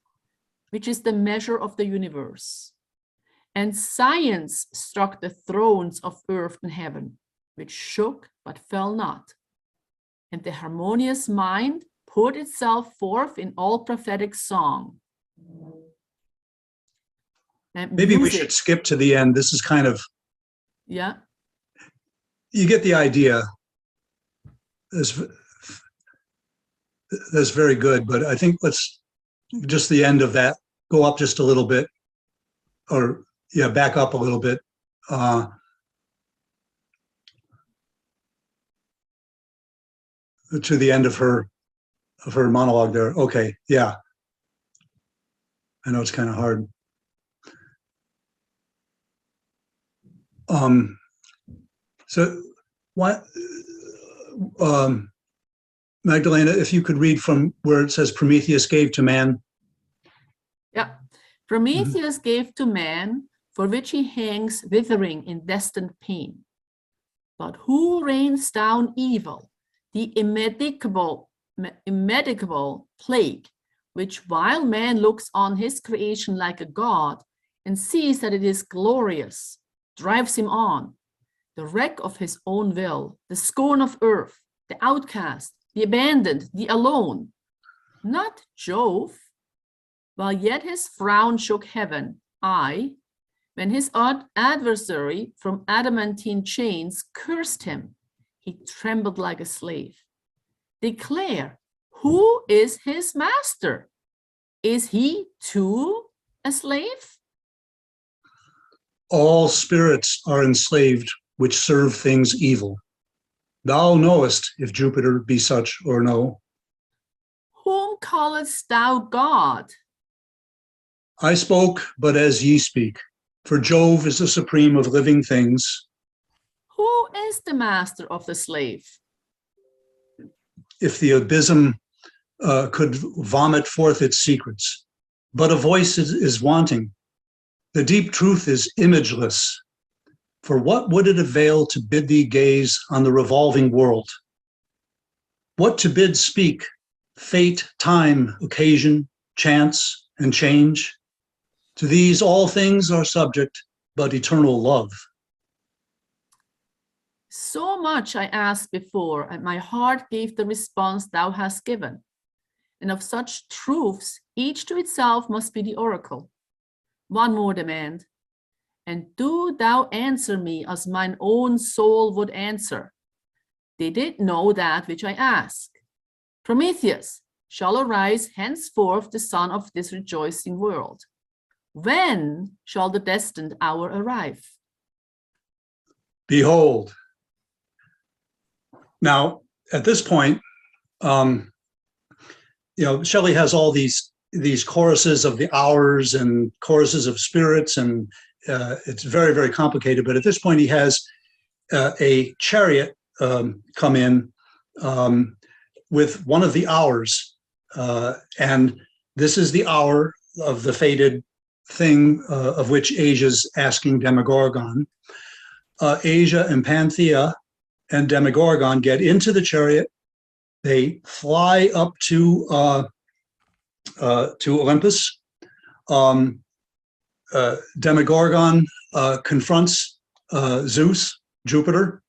which is the measure of the universe. And science struck the thrones of earth and heaven, which shook but fell not. And the harmonious mind poured itself forth in all prophetic song. And maybe music, we should skip to the end. This is kind of, yeah. you get the idea. That's very good, but I think let's just the end of that, go up just a little bit, or yeah, back up a little bit. To the end of her monologue there. Okay, yeah. I know it's kind of hard. So what, Magdalena, if you could read from where it says Prometheus gave to man. Yeah. Prometheus gave to man, for which he hangs withering in destined pain. But who rains down evil, the immedicable plague, which while man looks on his creation like a god and sees that it is glorious, drives him on, the wreck of his own will, the scorn of earth, the outcast, the abandoned, the alone, not Jove, while yet his frown shook heaven, when his adversary from adamantine chains cursed him, he trembled like a slave. Declare, who is his master? Is he too a slave? All spirits are enslaved which serve things evil. Thou knowest if Jupiter be such or no. Whom callest thou God? I spoke, but as ye speak, for Jove is the supreme of living things. Who is the master of the slave? If the abysm could vomit forth its secrets, but a voice is wanting. The deep truth is imageless. For what would it avail to bid thee gaze on the revolving world? What to bid speak, fate, time, occasion, chance, and change? To these all things are subject, but eternal love. So much I asked before, and my heart gave the response thou hast given. And of such truths, each to itself must be the oracle. One more demand, and do thou answer me as mine own soul would answer. They did know that which I ask. Prometheus shall arise henceforth the son of this rejoicing world. When shall the destined hour arrive? Behold. Now, at this point, Shelley has all these choruses of the hours and choruses of spirits, and it's very, very complicated. But at this point, he has a chariot come in with one of the hours, and this is the hour of the fated thing of which Asia's asking Demogorgon. Asia and Panthea and Demogorgon get into the chariot. They fly up to Olympus. Demogorgon confronts Zeus, Jupiter,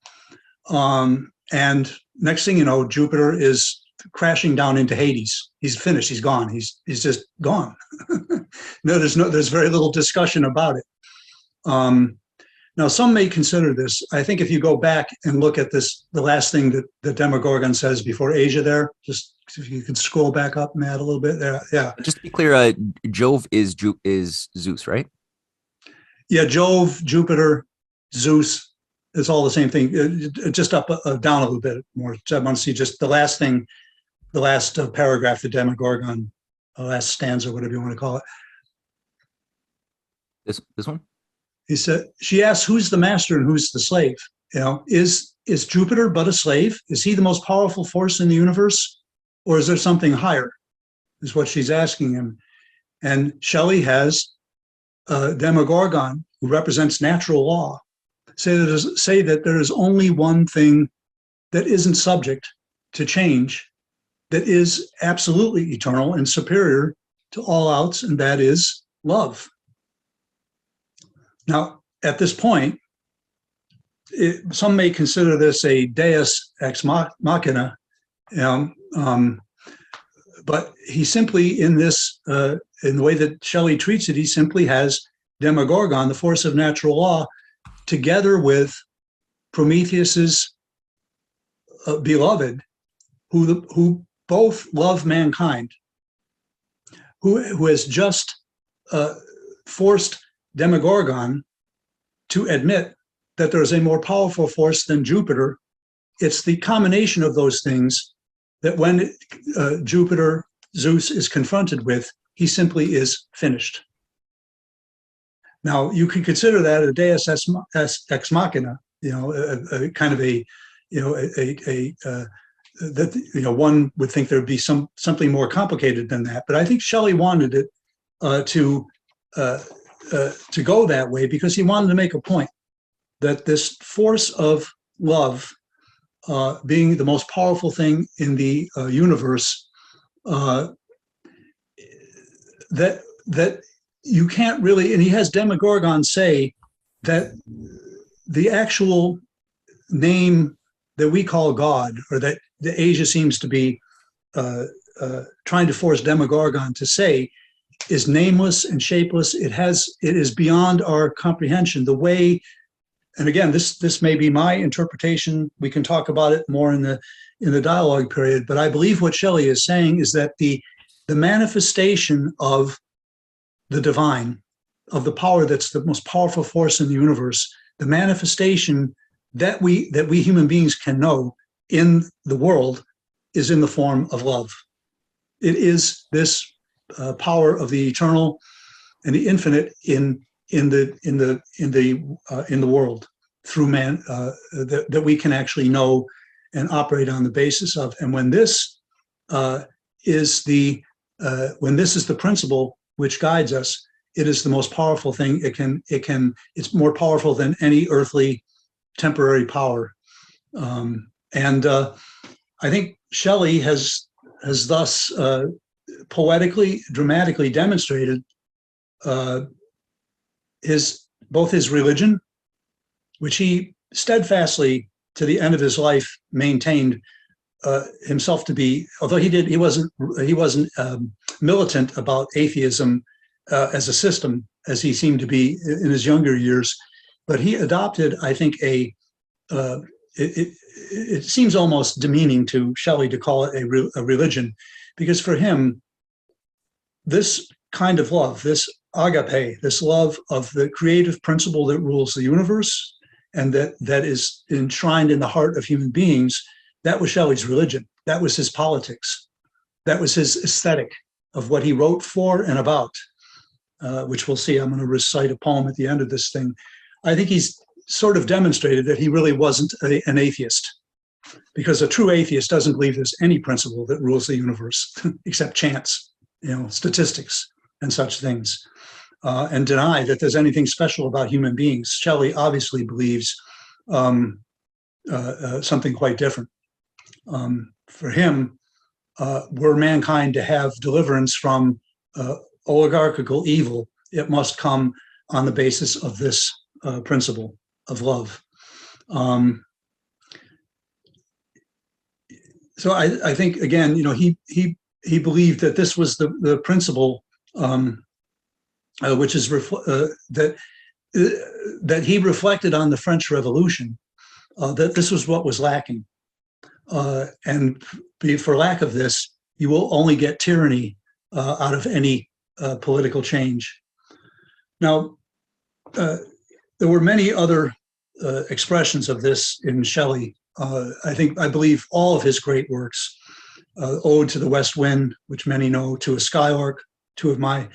and next thing you know, Jupiter is crashing down into Hades. He's finished. He's gone. He's just gone. There's very little discussion about it. Now, some may consider this. I think if you go back and look at this, the last thing that the Demogorgon says before Asia there, just if you could scroll back up, Matt, a little bit there. Yeah. Just to be clear, Jove is Zeus, right? Yeah, Jove, Jupiter, Zeus, it's all the same thing. Just up, down a little bit more. So I want to see just the last thing, the last paragraph, the Demogorgon, last stanza, whatever you want to call it. This one? He said, she asks, who's the master and who's the slave? Is Jupiter but a slave? Is he the most powerful force in the universe? Or is there something higher? Is what she's asking him. And Shelley has Demogorgon, who represents natural law, say that there is only one thing that isn't subject to change, that is absolutely eternal and superior to all else, and that is love. Now, at this point, some may consider this a deus ex machina, but he simply, in the way that Shelley treats it, he simply has Demogorgon, the force of natural law, together with Prometheus's beloved, who both love mankind, who has just forced Demogorgon to admit that there is a more powerful force than Jupiter. It's the combination of those things that when Jupiter, Zeus, is confronted with, he simply is finished. Now, you can consider that a deus ex machina, a kind of one would think there'd be something more complicated than that. But I think Shelley wanted it to go that way because he wanted to make a point that this force of love, being the most powerful thing in the universe, that you can't really, and he has Demogorgon say that the actual name that we call God, or that the Asia seems to be trying to force Demogorgon to say, is nameless and shapeless. It is beyond our comprehension. The way, and again, this may be my interpretation. We can talk about it more in the dialogue period. But I believe what Shelley is saying is that the manifestation of the divine, of the power that's the most powerful force in the universe, the manifestation that we human beings can know in the world is in the form of love. It is this power of the eternal and the infinite in the world through man, that we can actually know and operate on the basis of. And when this is the principle which guides us, it is the most powerful thing. It's more powerful than any earthly temporary power. I think Shelley has thus poetically, dramatically demonstrated both his religion, which he steadfastly to the end of his life maintained himself to be, although he wasn't militant about atheism as a system as he seemed to be in his younger years, but he adopted, I think, it seems almost demeaning to Shelley to call it a religion, because for him, this kind of love, this agape, this love of the creative principle that rules the universe and that is enshrined in the heart of human beings, that was Shelley's religion. That was his politics. That was his aesthetic of what he wrote for and about, which we'll see. I'm going to recite a poem at the end of this thing. I think he's sort of demonstrated that he really wasn't an atheist, because a true atheist doesn't believe there's any principle that rules the universe except chance, statistics and such things, and deny that there's anything special about human beings. Shelley obviously believes something quite different. For him, were mankind to have deliverance from oligarchical evil, it must come on the basis of this principle of love. So I think, again, he believed that this was the principle, which is that he reflected on the French Revolution, that this was what was lacking. And for lack of this, you will only get tyranny out of any political change. Now, there were many other expressions of this in Shelley. I believe all of his great works, Ode to the West Wind, which many know, To a Skylark, two of my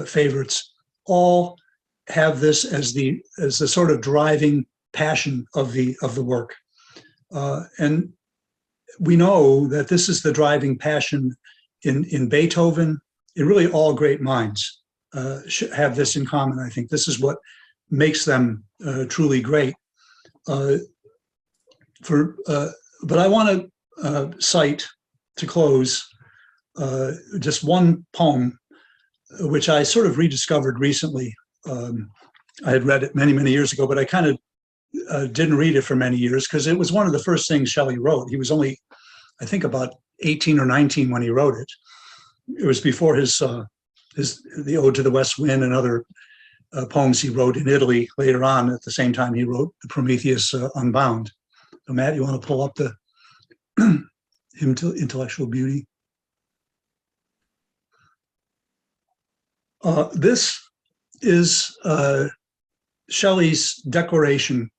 favorites, all have this as the sort of driving passion of the work. And we know that this is the driving passion in Beethoven. In really all great minds have this in common. I think this is what makes them truly great. But I want to cite, to close, just one poem, which I sort of rediscovered recently. I had read it many, many years ago, but I kind of didn't read it for many years because it was one of the first things Shelley wrote. He was only, I think, about 18 or 19 when he wrote it. It was before the Ode to the West Wind and other poems he wrote in Italy later on. At the same time, he wrote the Prometheus Unbound. So Matt, you want to pull up the intellectual beauty? This is Shelley's declaration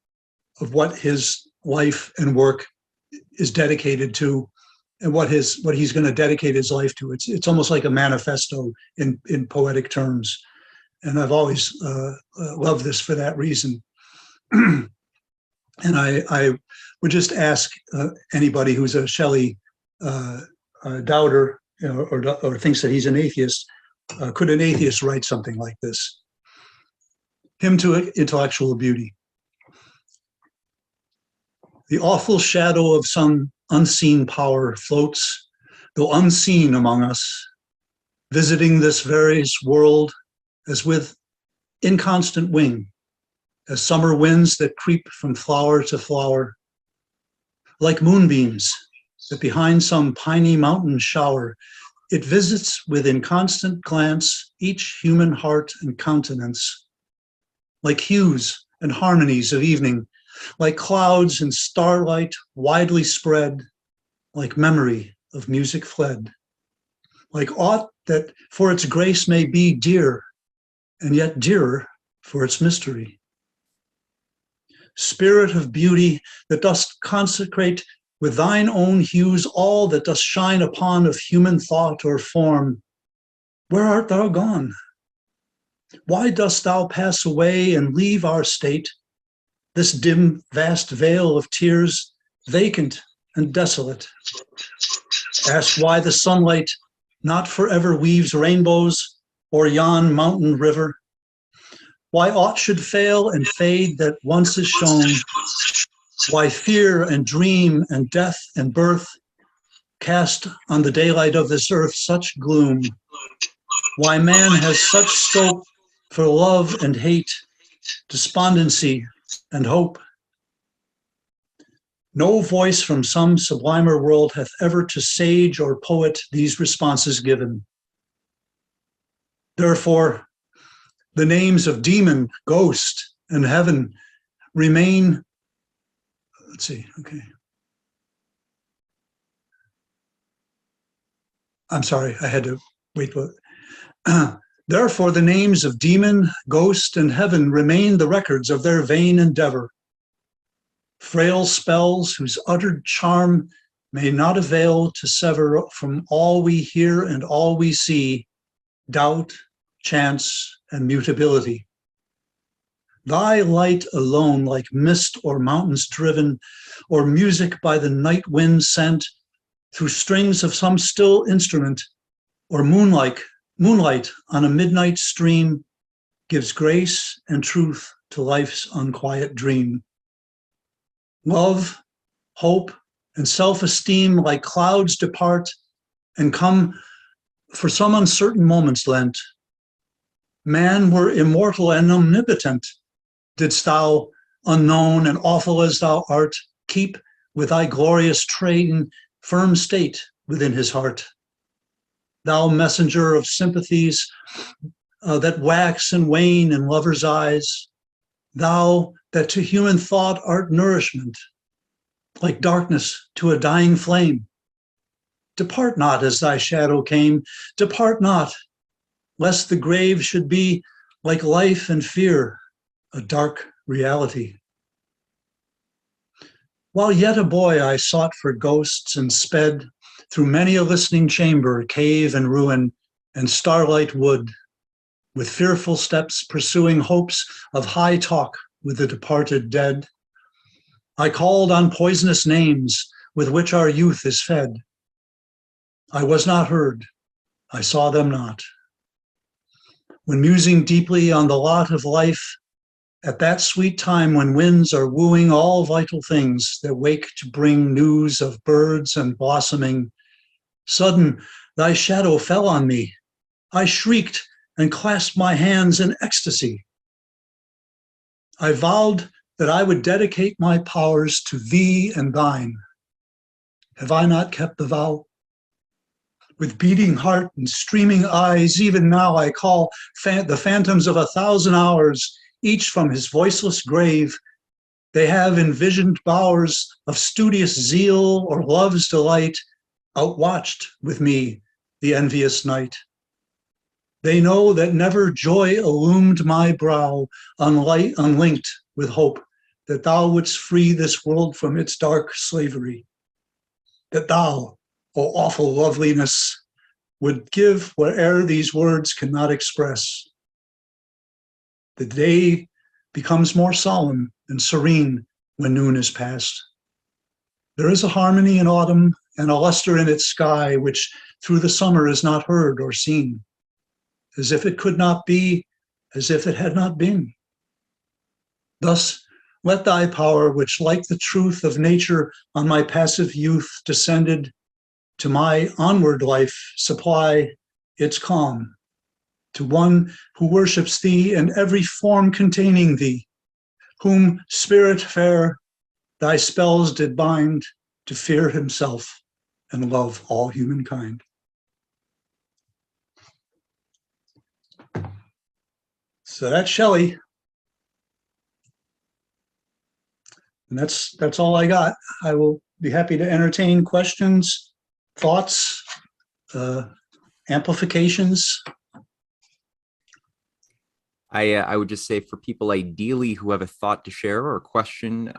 of what his life and work is dedicated to, and what he's going to dedicate his life to. It's almost like a manifesto in poetic terms, and I've always loved this for that reason. And I would just ask anybody who's a Shelley doubter, or thinks that he's an atheist, could an atheist write something like this? Hymn to Intellectual Beauty. The awful shadow of some unseen power floats, though unseen, among us, visiting this various world as with inconstant wing, as summer winds that creep from flower to flower, like moonbeams that behind some piney mountain shower, it visits with inconstant glance each human heart and countenance, like hues and harmonies of evening, like clouds and starlight widely spread, like memory of music fled, like aught that for its grace may be dear, and yet dearer for its mystery. Spirit of beauty that dost consecrate with thine own hues all that dost shine upon of human thought or form, where art thou gone? Why dost thou pass away and leave our state, this dim, vast veil of tears, vacant and desolate? Ask why the sunlight not forever weaves rainbows, or yon mountain river? Why aught should fail and fade that once is shown? Why fear and dream and death and birth cast on the daylight of this earth such gloom? Why man has such scope for love and hate, despondency and hope? No voice from some sublimer world hath ever to sage or poet these responses given. Therefore, the names of demon, ghost, and heaven remain. Let's see, okay. I'm sorry, I had to wait. Therefore, the names of demon, ghost, and heaven remain the records of their vain endeavor. Frail spells whose uttered charm may not avail to sever from all we hear and all we see doubt, chance, and mutability. Thy light alone, like mist or mountains driven, or music by the night wind sent through strings of some still instrument, or moonlight on a midnight stream, gives grace and truth to life's unquiet dream. Love, hope, and self-esteem like clouds depart and come for some uncertain moments lent. Man were immortal and omnipotent, didst thou, unknown and awful as thou art, keep with thy glorious train firm state within his heart. Thou messenger of sympathies that wax and wane in lovers' eyes, thou that to human thought art nourishment, like darkness to a dying flame. Depart not as thy shadow came, depart not, lest the grave should be like life and fear, a dark reality. While yet a boy I sought for ghosts and sped through many a listening chamber, cave and ruin, and starlight wood, with fearful steps pursuing hopes of high talk with the departed dead. I called on poisonous names with which our youth is fed. I was not heard, I saw them not. When musing deeply on the lot of life, at that sweet time when winds are wooing all vital things that wake to bring news of birds and blossoming, sudden thy shadow fell on me. I shrieked and clasped my hands in ecstasy. I vowed that I would dedicate my powers to thee and thine. Have I not kept the vow? With beating heart and streaming eyes, even now I call the phantoms of 1,000 hours, each from his voiceless grave. They have envisioned bowers of studious zeal or love's delight, outwatched with me the envious night. They know that never joy illumined my brow, unlinked with hope that thou wouldst free this world from its dark slavery, that thou, O awful loveliness, would give where'er these words cannot express. The day becomes more solemn and serene when noon is past. There is a harmony in autumn and a luster in its sky which through the summer is not heard or seen, as if it could not be, as if it had not been. Thus, let thy power, which like the truth of nature on my passive youth descended, to my onward life supply its calm, to one who worships thee and every form containing thee, whom spirit fair thy spells did bind to fear himself and love all humankind. So that's Shelley. And that's all I got. I will be happy to entertain questions, thoughts, amplifications. I would just say for people ideally who have a thought to share or a question,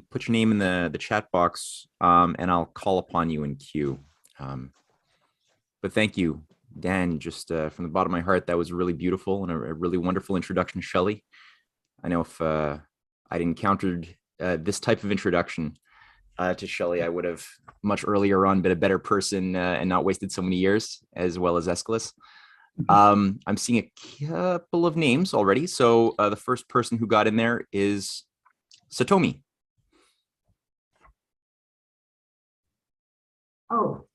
put your name in the chat box and I'll call upon you in queue. But thank you, Dan, just from the bottom of my heart, that was really beautiful and a really wonderful introduction to Shelley. I know if I'd encountered this type of introduction to Shelley, I would have much earlier on been a better person and not wasted so many years, as well as Aeschylus. I'm seeing a couple of names already. So the first person who got in there is Satomi. Oh,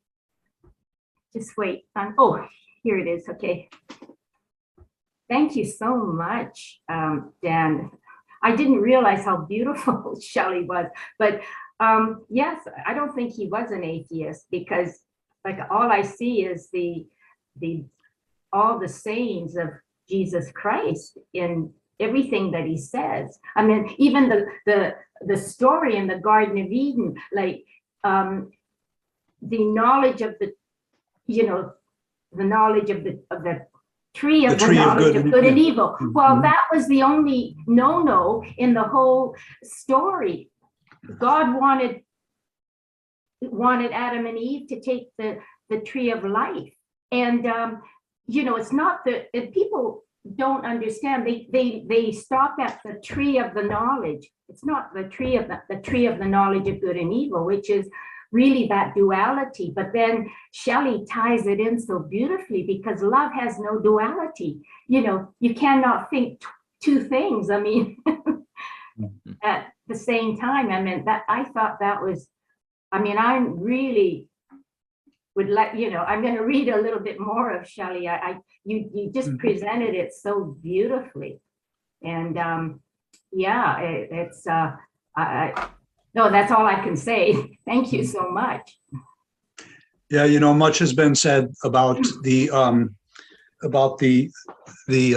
just wait. Oh, here it is. Okay. Thank you so much, Dan. I didn't realize how beautiful Shelley was, but yes, I don't think he was an atheist, because like all I see is all the sayings of Jesus Christ in everything that he says. I mean, even the story in the Garden of Eden, like the knowledge of the, the knowledge of the tree of the knowledge of good and evil. Well, that was the only no in the whole story. God wanted Adam and Eve to take the tree of life. And it's not that people don't understand. They stop at the tree of the knowledge. It's not the tree of the knowledge of good and evil, which is really that duality. But then Shelley ties it in so beautifully, because love has no duality. You cannot think two things, I mean, at the same time. I mean, I thought that was, I mean, I really would like, I'm going to read a little bit more of Shelley. You just presented it so beautifully. And yeah, no, that's all I can say. Thank you so much. Yeah, much has been said about the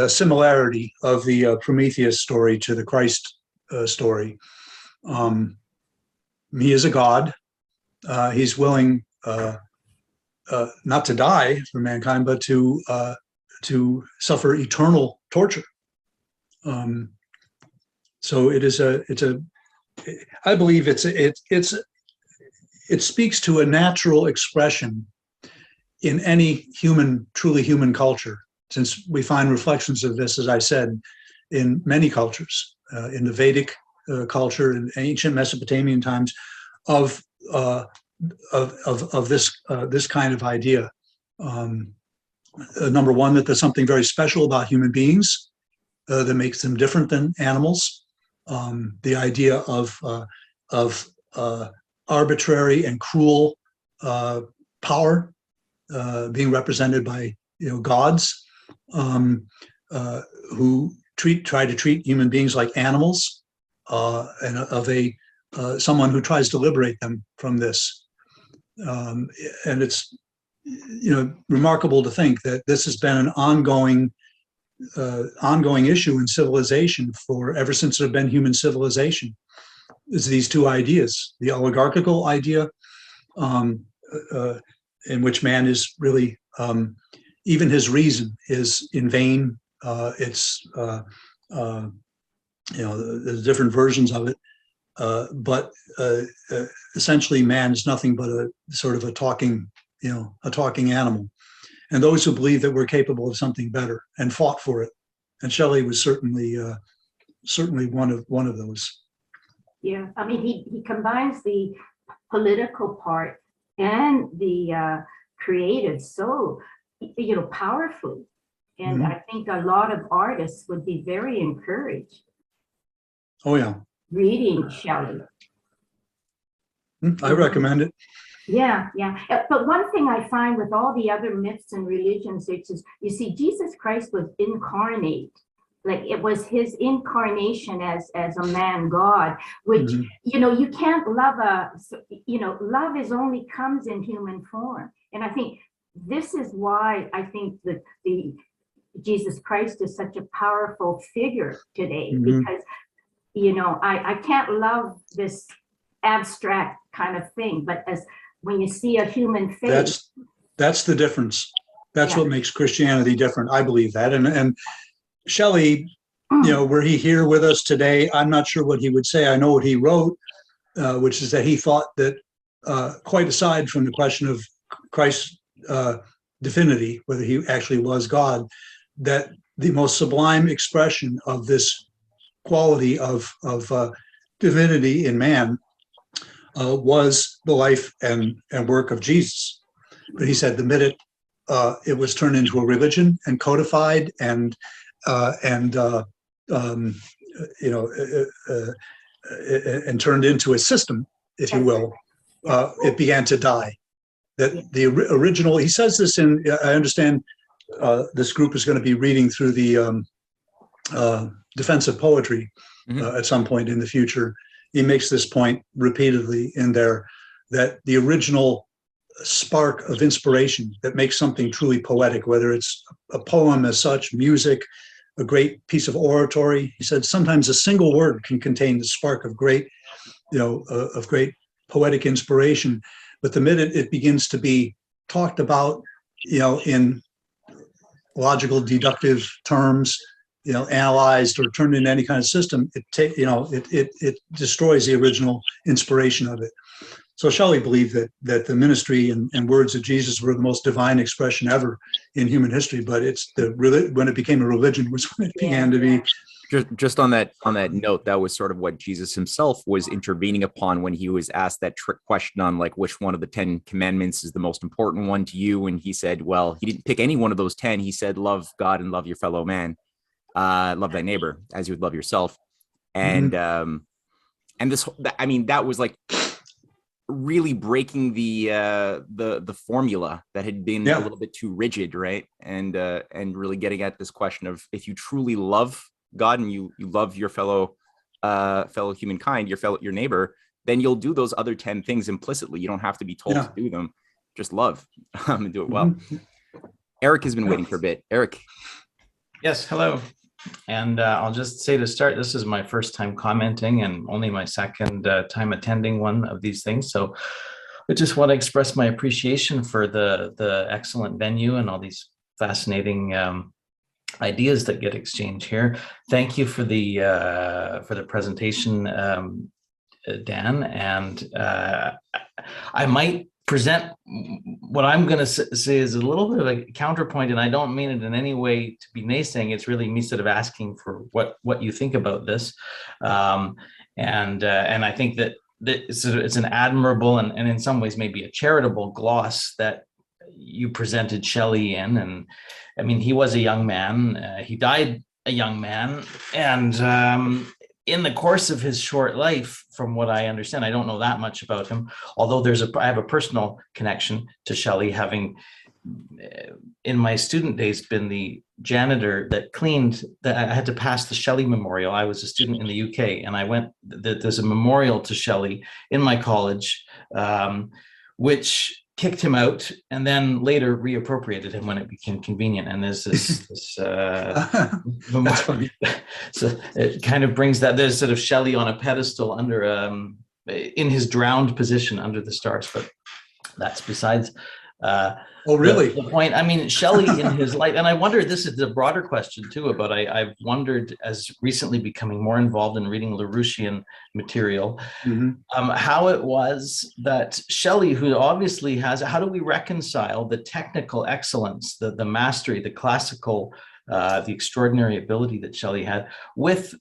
similarity of the Prometheus story to the Christ story. He is a god. He's willing not to die for mankind, but to suffer eternal torture. So I believe it speaks to a natural expression in any truly human culture, since we find reflections of this, as I said, in many cultures, in the Vedic culture, in ancient Mesopotamian times, of this kind of idea. Number one, that there's something very special about human beings that makes them different than animals. The idea of arbitrary and cruel power being represented by gods who try to treat human beings like animals, and of someone who tries to liberate them from this. And it's remarkable to think that this has been an ongoing issue in civilization ever since there have been human civilization. Is these two ideas: the oligarchical idea, in which man is really, even his reason is in vain. There's different versions of it, but essentially man is nothing but a sort of a talking animal. And those who believe that we're capable of something better and fought for it. And Shelley was certainly one of those. Yeah, I mean, he combines the political part and the creative so powerfully. And I think a lot of artists would be very encouraged. Oh yeah. Reading Shelley. I recommend it. Yeah. But one thing I find with all the other myths and religions, is, you see, Jesus Christ was incarnate. Like it was his incarnation as a man God, which, you can't love love only comes in human form. And I think this is why I think that the Jesus Christ is such a powerful figure today, because, I can't love this abstract kind of thing, but when you see a human face. That's the difference. That's what makes Christianity different. I believe that. And Shelley, were he here with us today, I'm not sure what he would say. I know what he wrote, which is that he thought that quite aside from the question of Christ's divinity, whether he actually was God, that the most sublime expression of this quality of divinity in man was the life and work of Jesus. But he said the minute it was turned into a religion and codified and and turned into a system, if you will, it began to die. That the original, he says this in, I understand this group is going to be reading through the defensive poetry at some point in the future. He makes this point repeatedly in there, that the original spark of inspiration that makes something truly poetic, whether it's a poem as such, music, a great piece of oratory. He said sometimes a single word can contain the spark of great, of great poetic inspiration. But the minute it begins to be talked about, in logical, deductive terms, analyzed or turned into any kind of system, it destroys the original inspiration of it. So Shelley believed that the ministry and words of Jesus were the most divine expression ever in human history. But it's when it became a religion was when it began to be. Just on that note, that was sort of what Jesus himself was intervening upon when he was asked that trick question on like which one of the 10 commandments is the most important one to you, and he said, well, he didn't pick any one of those 10. He said, love God and love your fellow man, love thy neighbor as you would love yourself, and this, I mean, that was like really breaking the formula that had been a little bit too rigid, right? And really getting at this question of, if you truly love God and you love your fellow humankind, your neighbor, then you'll do those other 10 things implicitly. You don't have to be told to do them. Just love and do it well. Eric has been waiting for a bit. Eric. Yes, hello. And I'll just say to start, this is my first time commenting and only my second time attending one of these things. So I just want to express my appreciation for the excellent venue and all these fascinating ideas that get exchanged here. Thank you for the presentation, Dan. And I might present what I'm going to say is a little bit of a counterpoint, and I don't mean it in any way to be naysaying. It's really me sort of asking for what you think about this, and I think that it's an admirable and in some ways maybe a charitable gloss that you presented Shelley in. And I mean, he was a young man. He died a young man, and in the course of his short life, from what I understand, I don't know that much about him, although I have a personal connection to Shelley, having in my student days been the janitor that cleaned, that I had to pass the Shelley Memorial. I was a student in the UK, and there's a memorial to Shelley in my college, which kicked him out and then later reappropriated him when it became convenient. And there's this That's funny. So it kind of brings that, there's sort of Shelley on a pedestal under in his drowned position under the stars, but that's besides oh really the point. I mean, Shelley in his life, and I wonder, this is a broader question too, but I've wondered, as recently becoming more involved in reading Larouchian material, how it was that Shelley, who obviously has, how do we reconcile the technical excellence, the mastery, the classical, the extraordinary ability that Shelley had with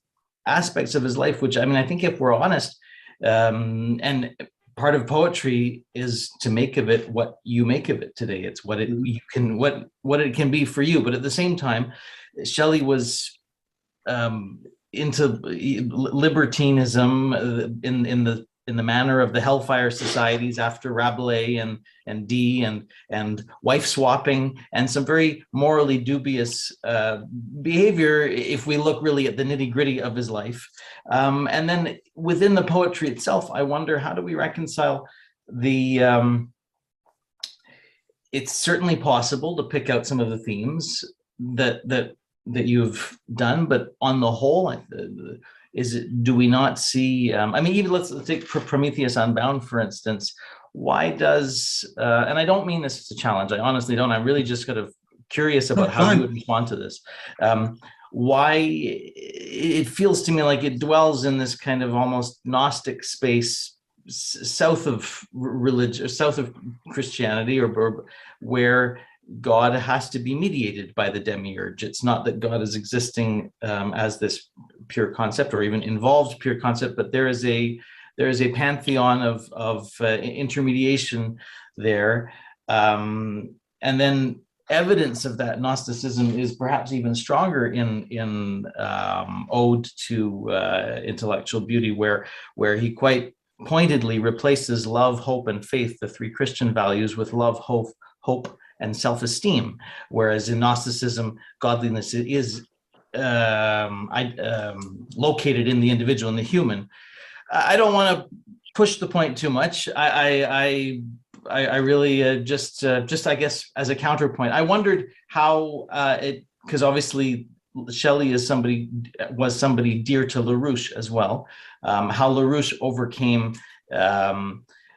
aspects of his life, which, I mean, I think if we're honest, and part of poetry is to make of it what you make of it today. It's what it you can what it can be for you. But at the same time, Shelley was into libertinism in the manner of the Hellfire Societies after Rabelais and Dee and wife swapping and some very morally dubious behavior if we look really at the nitty gritty of his life. And then within the poetry itself, I wonder, how do we reconcile it's certainly possible to pick out some of the themes that you've done, but on the whole, do we not see, I mean, even let's take Prometheus Unbound, for instance. Why does, and I don't mean this as a challenge, I honestly don't, I'm really just kind of curious about how you would respond to this. Why it feels to me like it dwells in this kind of almost Gnostic space south of religion, south of Christianity, or where God has to be mediated by the demiurge. It's not that God is existing as this pure concept or even involved pure concept, but there is a pantheon of intermediation there. And then evidence of that Gnosticism is perhaps even stronger in Ode to Intellectual Beauty, where he quite pointedly replaces love, hope, and faith, the three Christian values, with love, hope, and self-esteem. Whereas in Gnosticism, godliness is located in the individual, in the human. I don't want to push the point too much. I really just I guess as a counterpoint, I wondered how because obviously Shelley was somebody dear to LaRouche as well. How LaRouche overcame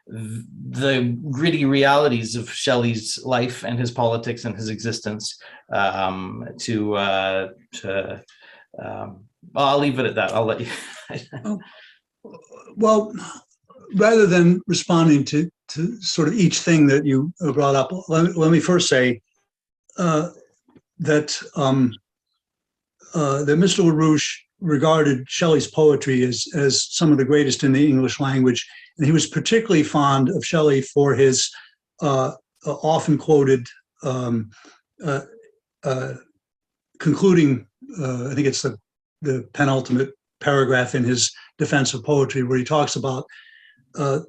the gritty realities of Shelley's life and his politics and his existence. I'll leave it at that. I'll let you. Well, rather than responding to sort of each thing that you brought up, let me first say that Mr. LaRouche regarded Shelley's poetry as some of the greatest in the English language, and he was particularly fond of Shelley for his often quoted concluding, I think it's the penultimate paragraph in his defense of poetry, where he talks about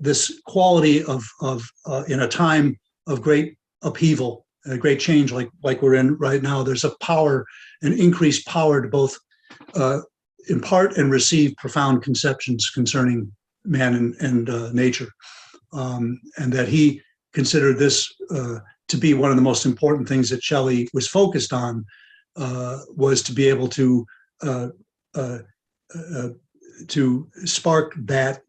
this quality of in a time of great upheaval, a great change like we're in right now. There's a power, an increased power to both impart and receive profound conceptions concerning man and nature, and that he considered this to be one of the most important things that Shelley was focused on, was to be able to spark that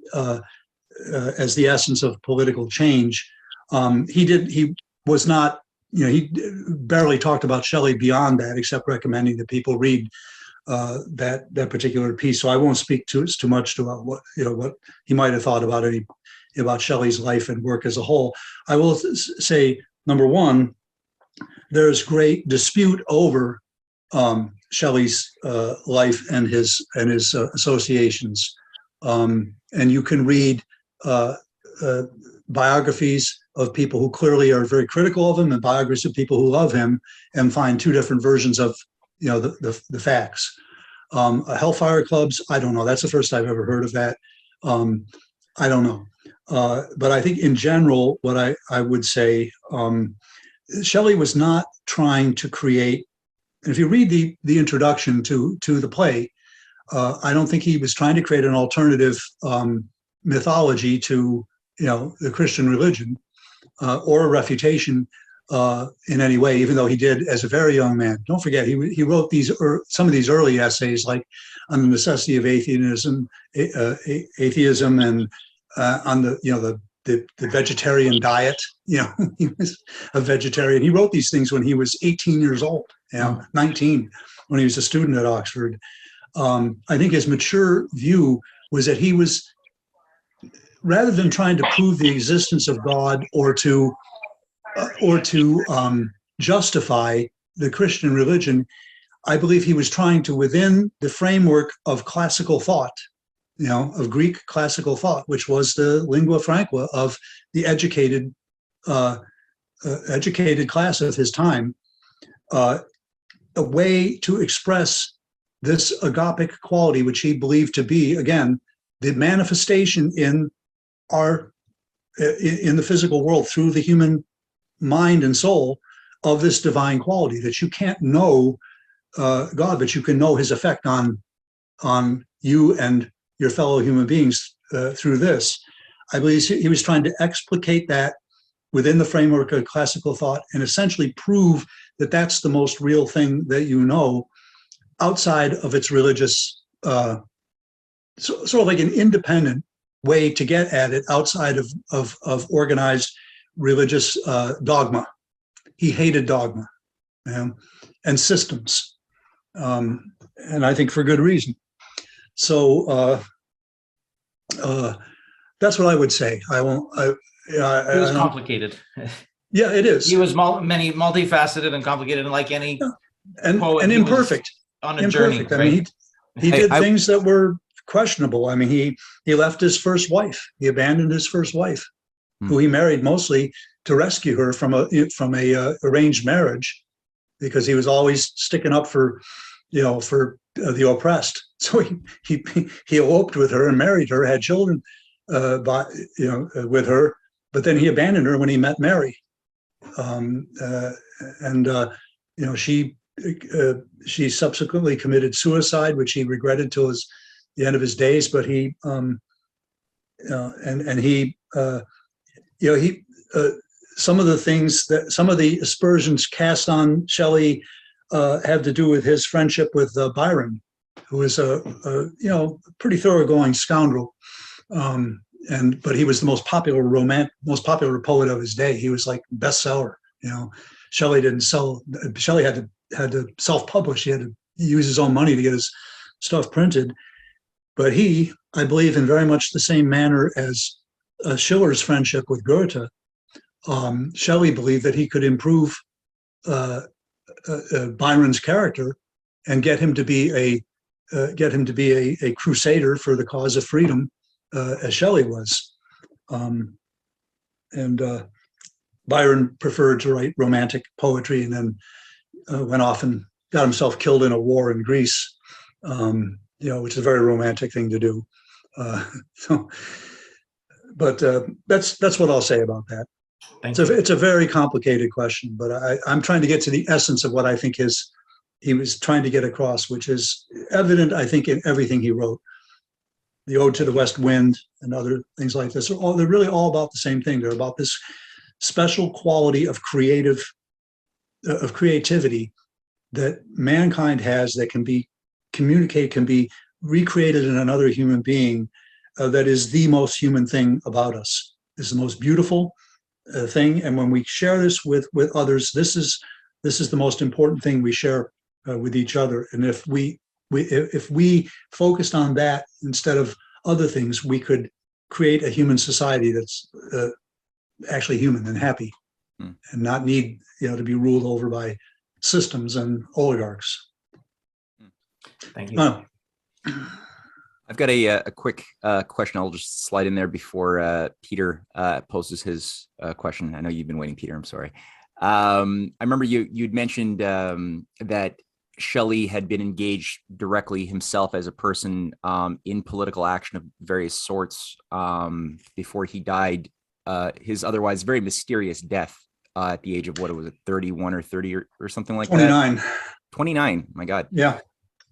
as the essence of political change. He was not, he barely talked about Shelley beyond that, except recommending that people read that particular piece. So I won't speak too much about what he might have thought about Shelley's life and work as a whole. I will say, number one, there's great dispute over Shelley's life and his associations, and you can read biographies of people who clearly are very critical of him and biographies of people who love him, and find two different versions of the facts. Hellfire clubs, I don't know. That's the first I've ever heard of that. I don't know. But I think in general, what I would say, Shelley was not trying to create, and if you read the introduction to the play, I don't think he was trying to create an alternative mythology to the Christian religion, or a refutation in any way, even though he did as a very young man. Don't forget, he wrote some of these early essays, like on the necessity of atheism, and on the vegetarian diet. He was a vegetarian. He wrote these things when he was 18 years old, 19, when he was a student at Oxford. I think his mature view was that he was, rather than trying to prove the existence of God or to justify the Christian religion, I believe he was trying to, within the framework of classical thought, of Greek classical thought, which was the lingua franca of the educated class of his time, a way to express this agapic quality, which he believed to be, again, the manifestation in the physical world through the human mind and soul of this divine quality, that you can't know God, but you can know his effect on you and your fellow human beings through this. I believe he was trying to explicate that within the framework of classical thought and essentially prove that that's the most real thing that you know, outside of its religious, sort of like an independent way to get at it outside of organized religious dogma. He hated dogma and systems, and I think for good reason. So that's what I would say. I won't. It was complicated. Yeah, it is. He was multifaceted and complicated, and like any poet, and imperfect. On a journey, right? I mean, he did things that were questionable. I mean, he left his first wife. He abandoned his first wife, who he married mostly to rescue her from a arranged marriage, because he was always sticking up for the oppressed. So he eloped with her and married her, had children with her, but then he abandoned her when he met Mary. She subsequently committed suicide, which he regretted till the end of his days. But some of the aspersions cast on Shelley have to do with his friendship with Byron, who was a pretty thoroughgoing scoundrel. But he was the most popular poet of his day. He was like bestseller. Shelley didn't sell. Shelley had to self-publish. He had to use his own money to get his stuff printed. But he, I believe, in very much the same manner as Schiller's friendship with Goethe, Shelley believed that he could improve Byron's character and get him to be a crusader for the cause of freedom, as Shelley was. Byron preferred to write romantic poetry, and then went off and got himself killed in a war in Greece, which is a very romantic thing to do. But that's what I'll say about that. It's a very complicated question, but I'm trying to get to the essence of what I think he was trying to get across, which is evident, I think, in everything he wrote. The Ode to the West Wind and other things like this they're really all about the same thing. They're about this special quality of creativity that mankind has, that can be recreated in another human being, that is the most human thing about us. This is the most beautiful thing, and when we share this with others, this is the most important thing we share with each other. And if we focused on that instead of other things, we could create a human society that's actually human and happy, and not need to be ruled over by systems and oligarchs. Thank you. I've got a quick question. I'll just slide in there before Peter poses his question. I know you've been waiting, Peter. I'm sorry. I remember you'd mentioned that Shelley had been engaged directly himself as a person in political action of various sorts before he died. His otherwise very mysterious death at the age of, what was it, 31 or 30 or something like 29. that? 29. My God. Yeah.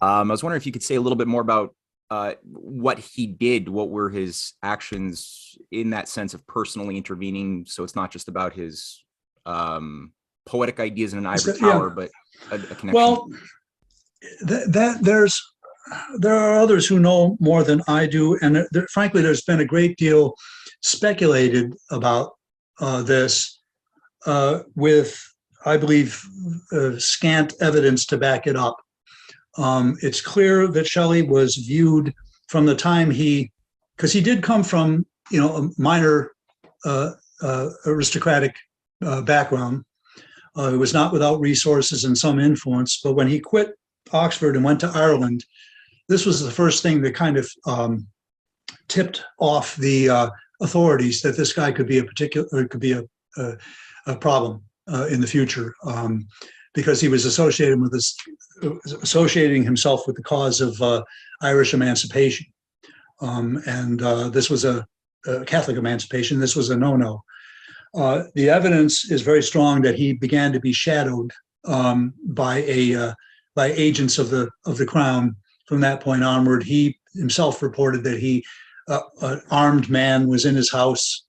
I was wondering if you could say a little bit more about what he did. What were his actions in that sense of personally intervening? So it's not just about his poetic ideas in an ivory tower, but a connection. Well, there are others who know more than I do, and frankly, there's been a great deal speculated about this, with, I believe, scant evidence to back it up. It's clear that Shelley was viewed from the time because he did come from a minor aristocratic background. He was not without resources and some influence, but when he quit Oxford and went to Ireland, this was the first thing that kind of tipped off the authorities that this guy could be a problem in the future, because he was associating himself with the cause of Irish emancipation, and this was a Catholic emancipation. This was a no-no. The evidence is very strong that he began to be shadowed by agents of the crown from that point onward. He himself reported that an armed man was in his house,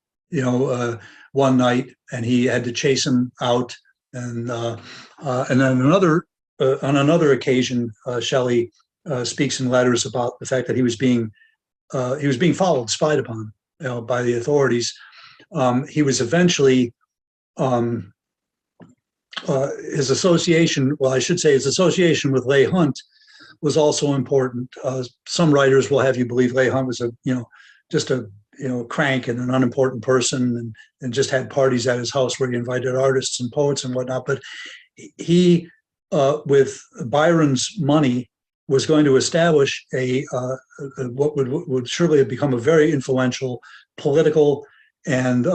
one night, and he had to chase him out. And then on another occasion, Shelley speaks in letters about the fact that he was being followed, spied upon, by the authorities. He was eventually his association with Leigh Hunt was also important. Some writers will have you believe Leigh Hunt was just a crank and an unimportant person, and just had parties at his house where he invited artists and poets and whatnot. But he, with Byron's money, was going to establish what would surely have become a very influential political and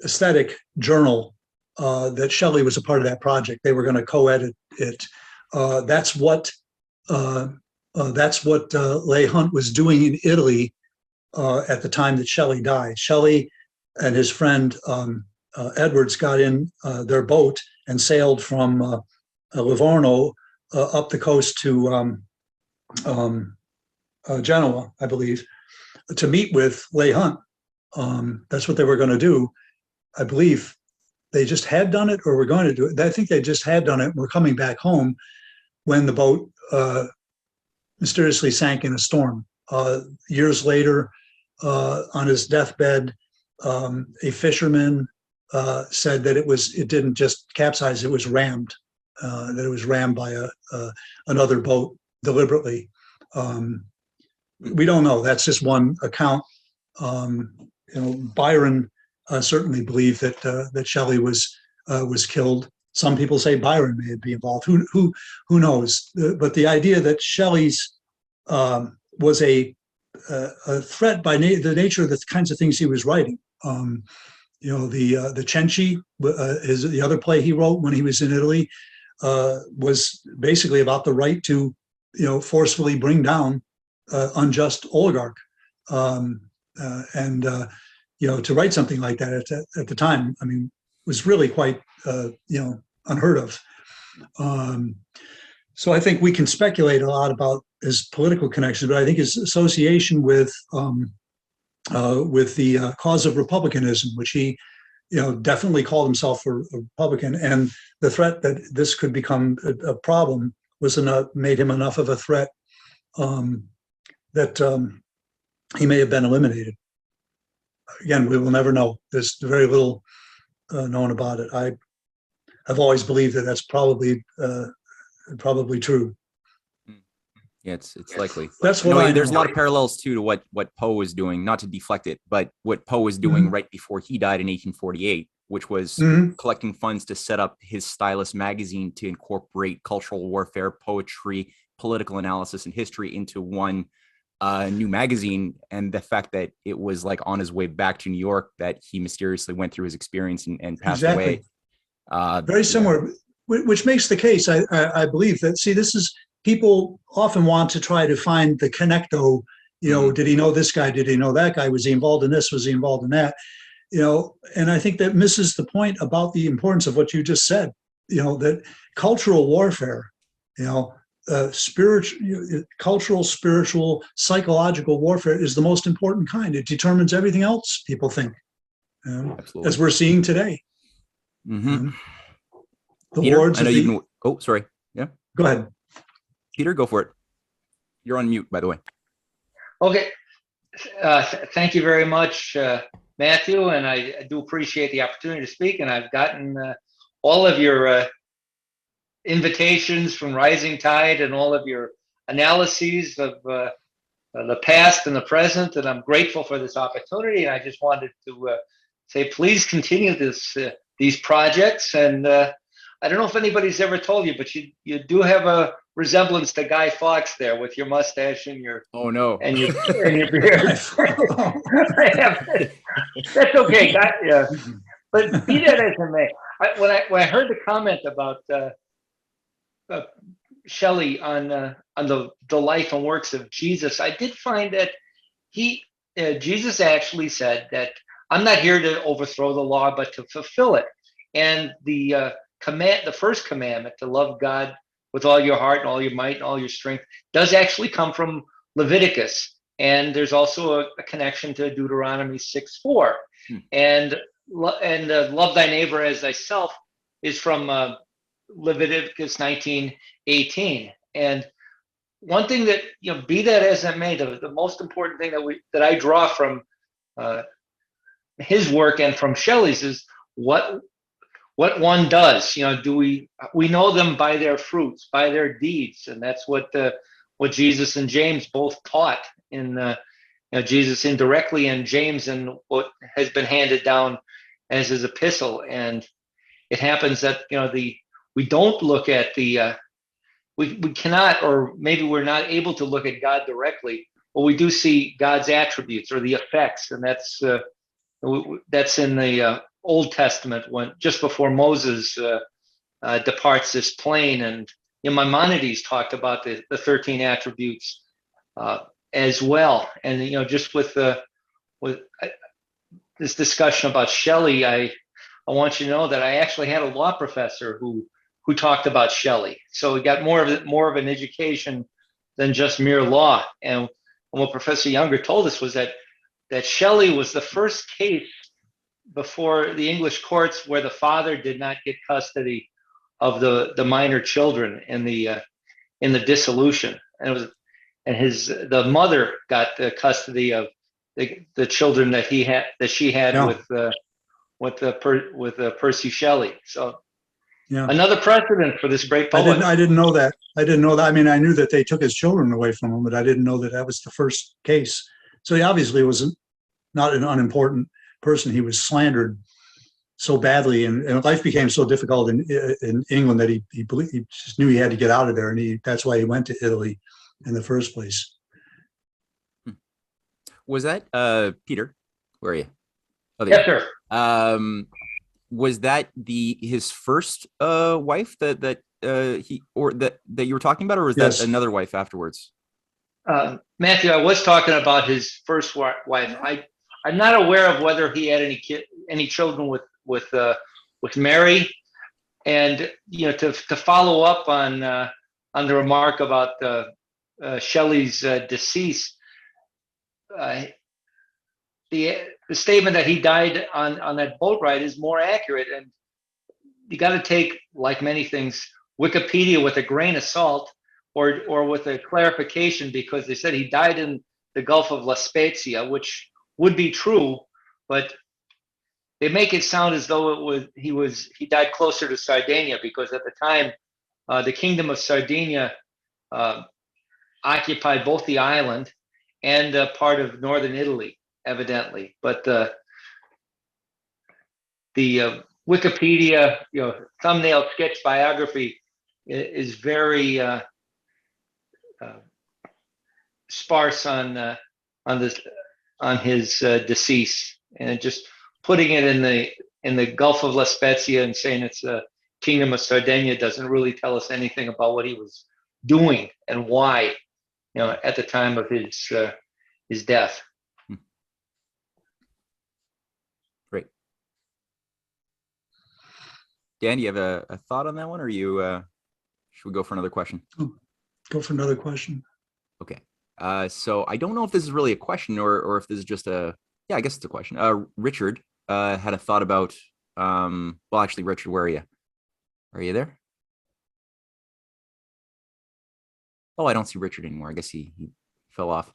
aesthetic journal that Shelley was a part of that project. They were going to co-edit it. That's what Leigh Hunt was doing in Italy at the time that Shelley died. Shelley and his friend Edwards got in their boat and sailed from Livorno up the coast to Genoa, I believe, to meet with Leigh Hunt. That's what they were going to do. I believe they just had done it, or were going to do it. I think they just had done it and were coming back home when the boat mysteriously sank in a storm. Years later, on his deathbed, a fisherman said that it didn't just capsize, it was rammed, that it was rammed by another boat deliberately. We don't know. That's just one account. Byron certainly believed that Shelley was killed. Some people say Byron may be involved. Who knows? But the idea that Shelley's was a threat by the nature of the kinds of things he was writing. The Cenci, is the other play he wrote when he was in Italy, was basically about the right to, forcefully bring down unjust oligarch, to write something like that at the time, I mean, was really quite unheard of. So I think we can speculate a lot about his political connections, but I think his association with the cause of republicanism, which he definitely called himself a Republican, and the threat that this could become a problem was made him enough of a threat that he may have been eliminated. Again, we will never know. There's very little known about it. I've always believed that that's probably true. Yeah, it's likely. That's what there's a lot of parallels too to what Poe was doing, not to deflect it, but what Poe was doing right before he died in 1848, which was collecting funds to set up his Stylus magazine to incorporate cultural warfare, poetry, political analysis, and history into one new magazine. And the fact that it was like on his way back to New York that he mysteriously went through his experience and passed away. Very similar, which makes the case, I believe, that, this is, people often want to try to find the connecto, did he know this guy? Did he know that guy? Was he involved in this? Was he involved in that? And I think that misses the point about the importance of what you just said, that cultural warfare, cultural, spiritual, psychological warfare is the most important kind. It determines everything else, people think, as we're seeing today. Mm-hmm. The Peter, words I know oh, sorry. Yeah. Go ahead. Peter, go for it. You're on mute, by the way. Okay. Thank you very much, Matthew, and I do appreciate the opportunity to speak. And I've gotten all of your invitations from Rising Tide and all of your analyses of the past and the present, and I'm grateful for this opportunity. And I just wanted to say, please continue these projects. And I don't know if anybody's ever told you, but you do have a resemblance to Guy Fawkes there with your mustache and your and your beard. That's okay, Guy. Yeah. But be that as it may, when I heard the comment about Shelley on the life and works of Jesus, I did find that Jesus actually said that I'm not here to overthrow the law, but to fulfill it. And the first commandment, to love God with all your heart and all your might and all your strength, does actually come from Leviticus. And there's also a connection to Deuteronomy 6:4. And love thy neighbor as thyself is from Leviticus 19:18. And one thing that, be that as it may, the most important thing that I draw from his work and from Shelley's is what one does. Do we know them by their fruits, by their deeds? And that's what Jesus and James both taught in Jesus indirectly, and James in what has been handed down as his epistle. And it happens that we don't look at we cannot, or maybe we're not able to look at God directly, but we do see God's attributes or the effects, and that's That's in the Old Testament, when just before Moses departs this plane, and Maimonides talked about the 13 attributes as well. And just with this discussion about Shelley, I want you to know that I actually had a law professor who talked about Shelley. So we got more of an education than just mere law. And what Professor Younger told us was that Shelley was the first case before the English courts where the father did not get custody of the minor children in the dissolution, and the mother got the custody of the children that she had Yeah. with Percy Shelley. So Yeah. another precedent for this great poet. I didn't know that. I mean, I knew that they took his children away from him, but I didn't know that was the first case. So he obviously was not an unimportant person. He was slandered so badly, and life became so difficult in England that he just knew he had to get out of there, and that's why he went to Italy in the first place. Was that Peter? Where are you? Oh, yes, sir. Was that his first wife that you were talking about, or was that another wife afterwards? Matthew, I was talking about his first wife. I'm not aware of whether he had any children with Mary. And to follow up on the remark about Shelley's decease, the statement that he died on that boat ride is more accurate. And you got to take, like many things, Wikipedia with a grain of salt, or with a clarification, because they said he died in the Gulf of La Spezia, which would be true, but they make it sound as though he died closer to Sardinia, because at the time the Kingdom of Sardinia occupied both the island and part of northern Italy, evidently. But the Wikipedia thumbnail sketch biography is very sparse on his decease, and just putting it in the Gulf of La Spezia and saying it's the Kingdom of Sardinia doesn't really tell us anything about what he was doing and why, at the time of his death. Great. Dan, do you have a thought on that one, or should we go for another question? Go for another question. Okay. So I don't know if this is really a question or if this is just I guess it's a question. Richard had a thought about, well, actually, Richard, where are you? Are you there? Oh, I don't see Richard anymore. I guess he fell off.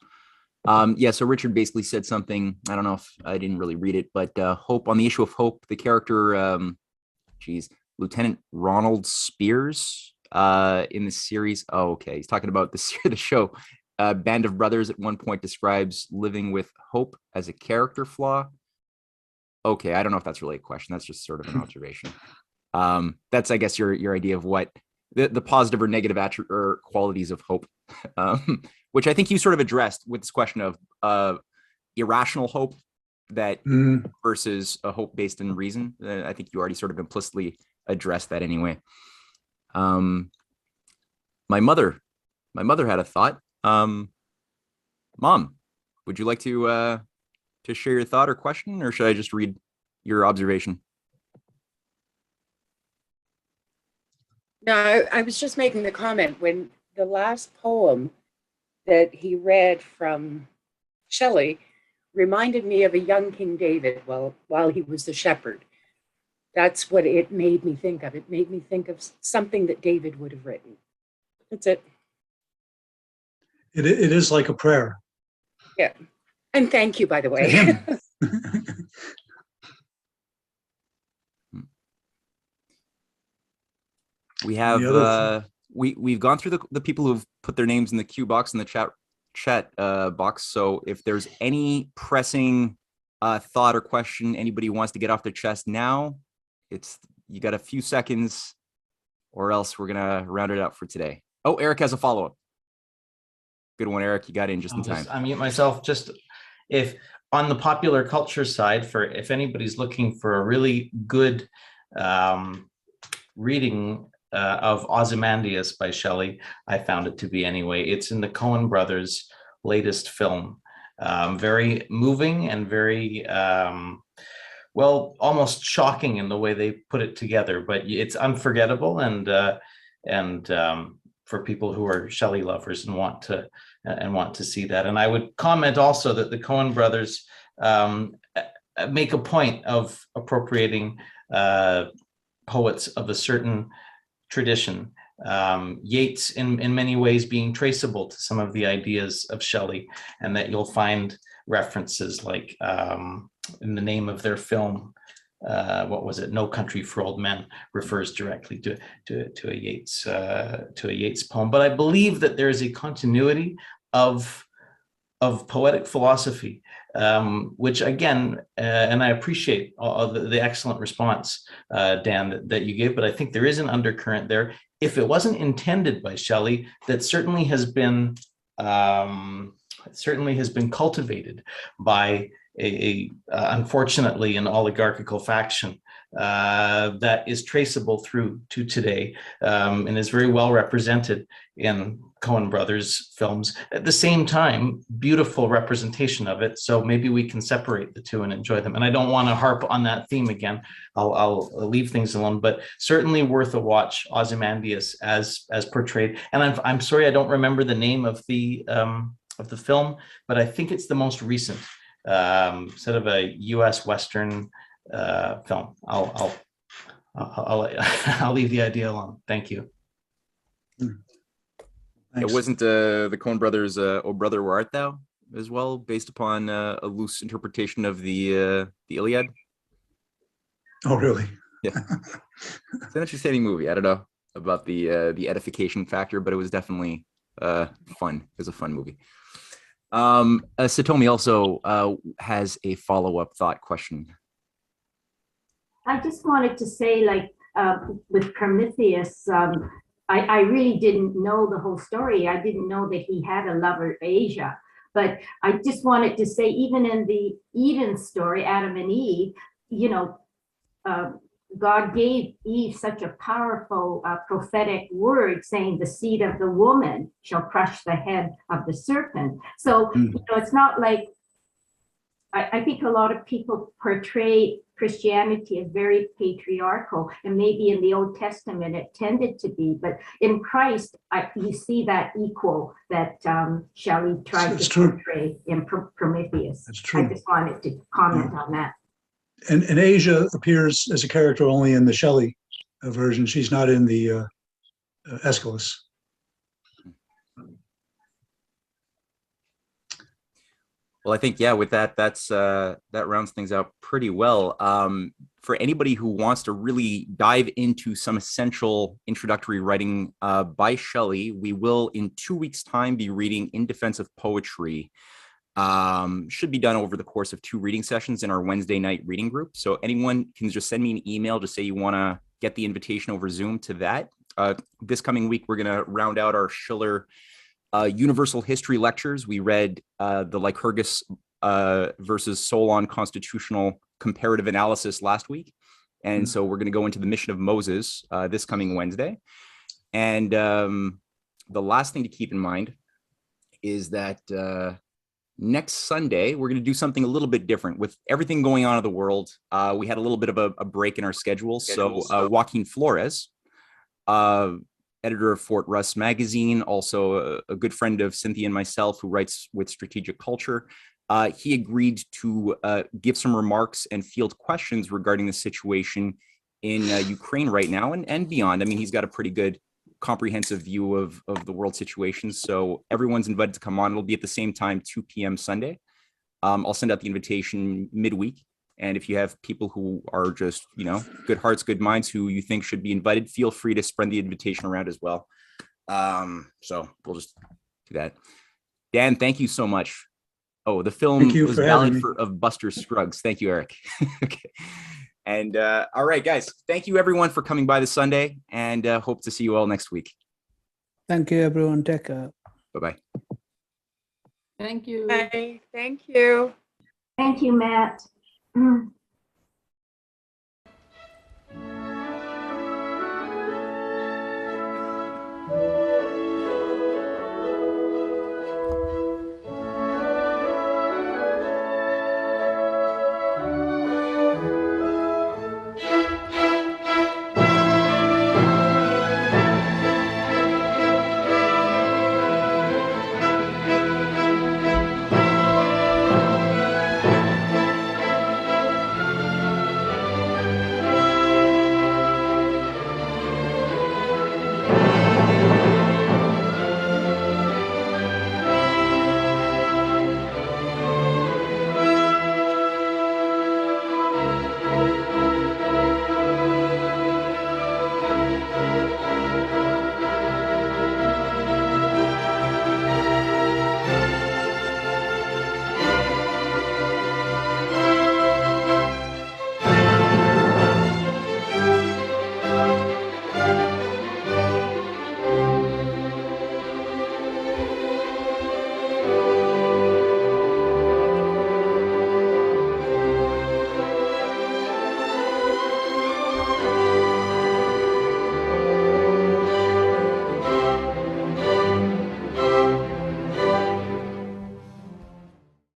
Yeah, so Richard basically said something. I don't know if I didn't really read it, but Hope, on the issue of Hope, the character, Lieutenant Ronald Spears in the series. Oh, okay. He's talking about the show. Band of Brothers at one point describes living with Hope as a character flaw. Okay, I don't know if that's really a question. That's just sort of an observation. That's, I guess, your idea of what the positive or negative or qualities of hope, which I think you sort of addressed with this question of irrational hope that versus a hope based in reason. I think you already sort of implicitly addressed that anyway. My mother had a thought. Mom, would you like to share your thought or question, or should I just read your observation? No, I was just making the comment when the last poem that he read from Shelley reminded me of a young King David while he was the shepherd. That's what it made me think of. It made me think of something that David would have written. That's it. It is like a prayer. Yeah. And thank you, by the way. We have we've gone through the people who've put their names in the queue box in the chat box. So if there's any pressing thought or question anybody wants to get off their chest now, you got a few seconds, or else we're gonna round it out for today. Oh, Eric has a follow-up. Good one, Eric. You got in just in time. I mute myself. Just if on the popular culture side, for if anybody's looking for a really good reading of Ozymandias by Shelley, I found it to be anyway. It's in the Coen brothers' latest film. Very moving and very, well, almost shocking in the way they put it together, but it's unforgettable, and for people who are Shelley lovers and want to see that. And I would comment also that the Coen brothers make a point of appropriating poets of a certain tradition. Yeats in many ways being traceable to some of the ideas of Shelley, and that you'll find references like in the name of their film, what was it? No Country for Old Men refers directly to a Yeats poem. But I believe that there is a continuity of poetic philosophy, which again, and I appreciate all the excellent response, Dan, that you gave, but I think there is an undercurrent there. If it wasn't intended by Shelley, that certainly has been cultivated by unfortunately an oligarchical faction that is traceable through to today, and is very well represented in Coen brothers films. At the same time, beautiful representation of it. So maybe we can separate the two and enjoy them. And I don't want to harp on that theme again. I'll leave things alone, but certainly worth a watch, Ozymandias as portrayed. And I'm sorry, I don't remember the name of the film, but I think it's the most recent, sort of a U.S. Western film. I'll leave the idea alone. Thank you. Thanks. It wasn't the Coen brothers, "Oh Brother, Where Art Thou?" as well, based upon a loose interpretation of the Iliad. Oh, really? Yeah, it's an interesting movie. I don't know about the edification factor, but it was definitely fun. It was a fun movie. Satomi also has a follow-up thought question. I just wanted to say, like, with Prometheus, I really didn't know the whole story. I didn't know that he had a lover, Asia. But I just wanted to say, even in the Eden story, Adam and Eve, God gave Eve such a powerful prophetic word saying the seed of the woman shall crush the head of the serpent. So, it's not like, I think a lot of people portray Christianity as very patriarchal, and maybe in the Old Testament it tended to be, but in Christ, you see that equal that Shelley tried to portray in Prometheus. That's true. I just wanted to comment on that. And Asia appears as a character only in the Shelley version. She's not in the Aeschylus. Well, I think, yeah, with that, that rounds things out pretty well. For anybody who wants to really dive into some essential introductory writing by Shelley, we will in 2 weeks' time be reading In Defense of Poetry. Should be done over the course of 2 reading sessions in our Wednesday night reading group. So anyone can just send me an email to say you want to get the invitation over Zoom to that. This coming week, we're going to round out our Schiller Universal History lectures. We read the Lycurgus versus Solon constitutional comparative analysis last week. And so we're going to go into the mission of Moses this coming Wednesday. And the last thing to keep in mind is that next Sunday, we're going to do something a little bit different with everything going on in the world. We had a little bit of a break in our schedule. So Joaquin Flores, editor of Fort Russ magazine, also a good friend of Cynthia and myself who writes with Strategic Culture. He agreed to give some remarks and field questions regarding the situation in Ukraine right now and beyond. I mean, he's got a pretty good comprehensive view of the world situation. So everyone's invited to come on. It'll be at the same time, 2 p.m. Sunday. I'll send out the invitation midweek. And if you have people who are just, good hearts, good minds, who you think should be invited, feel free to spread the invitation around as well. So we'll just do that. Dan, thank you so much. Oh, the film was Ballad of Buster Scruggs. Thank you, Eric. Okay. And all right, guys, thank you everyone for coming by this Sunday, and hope to see you all next week. Thank you, everyone. Take care. Bye-bye. Thank you. Bye. Thank you. Thank you, Matt.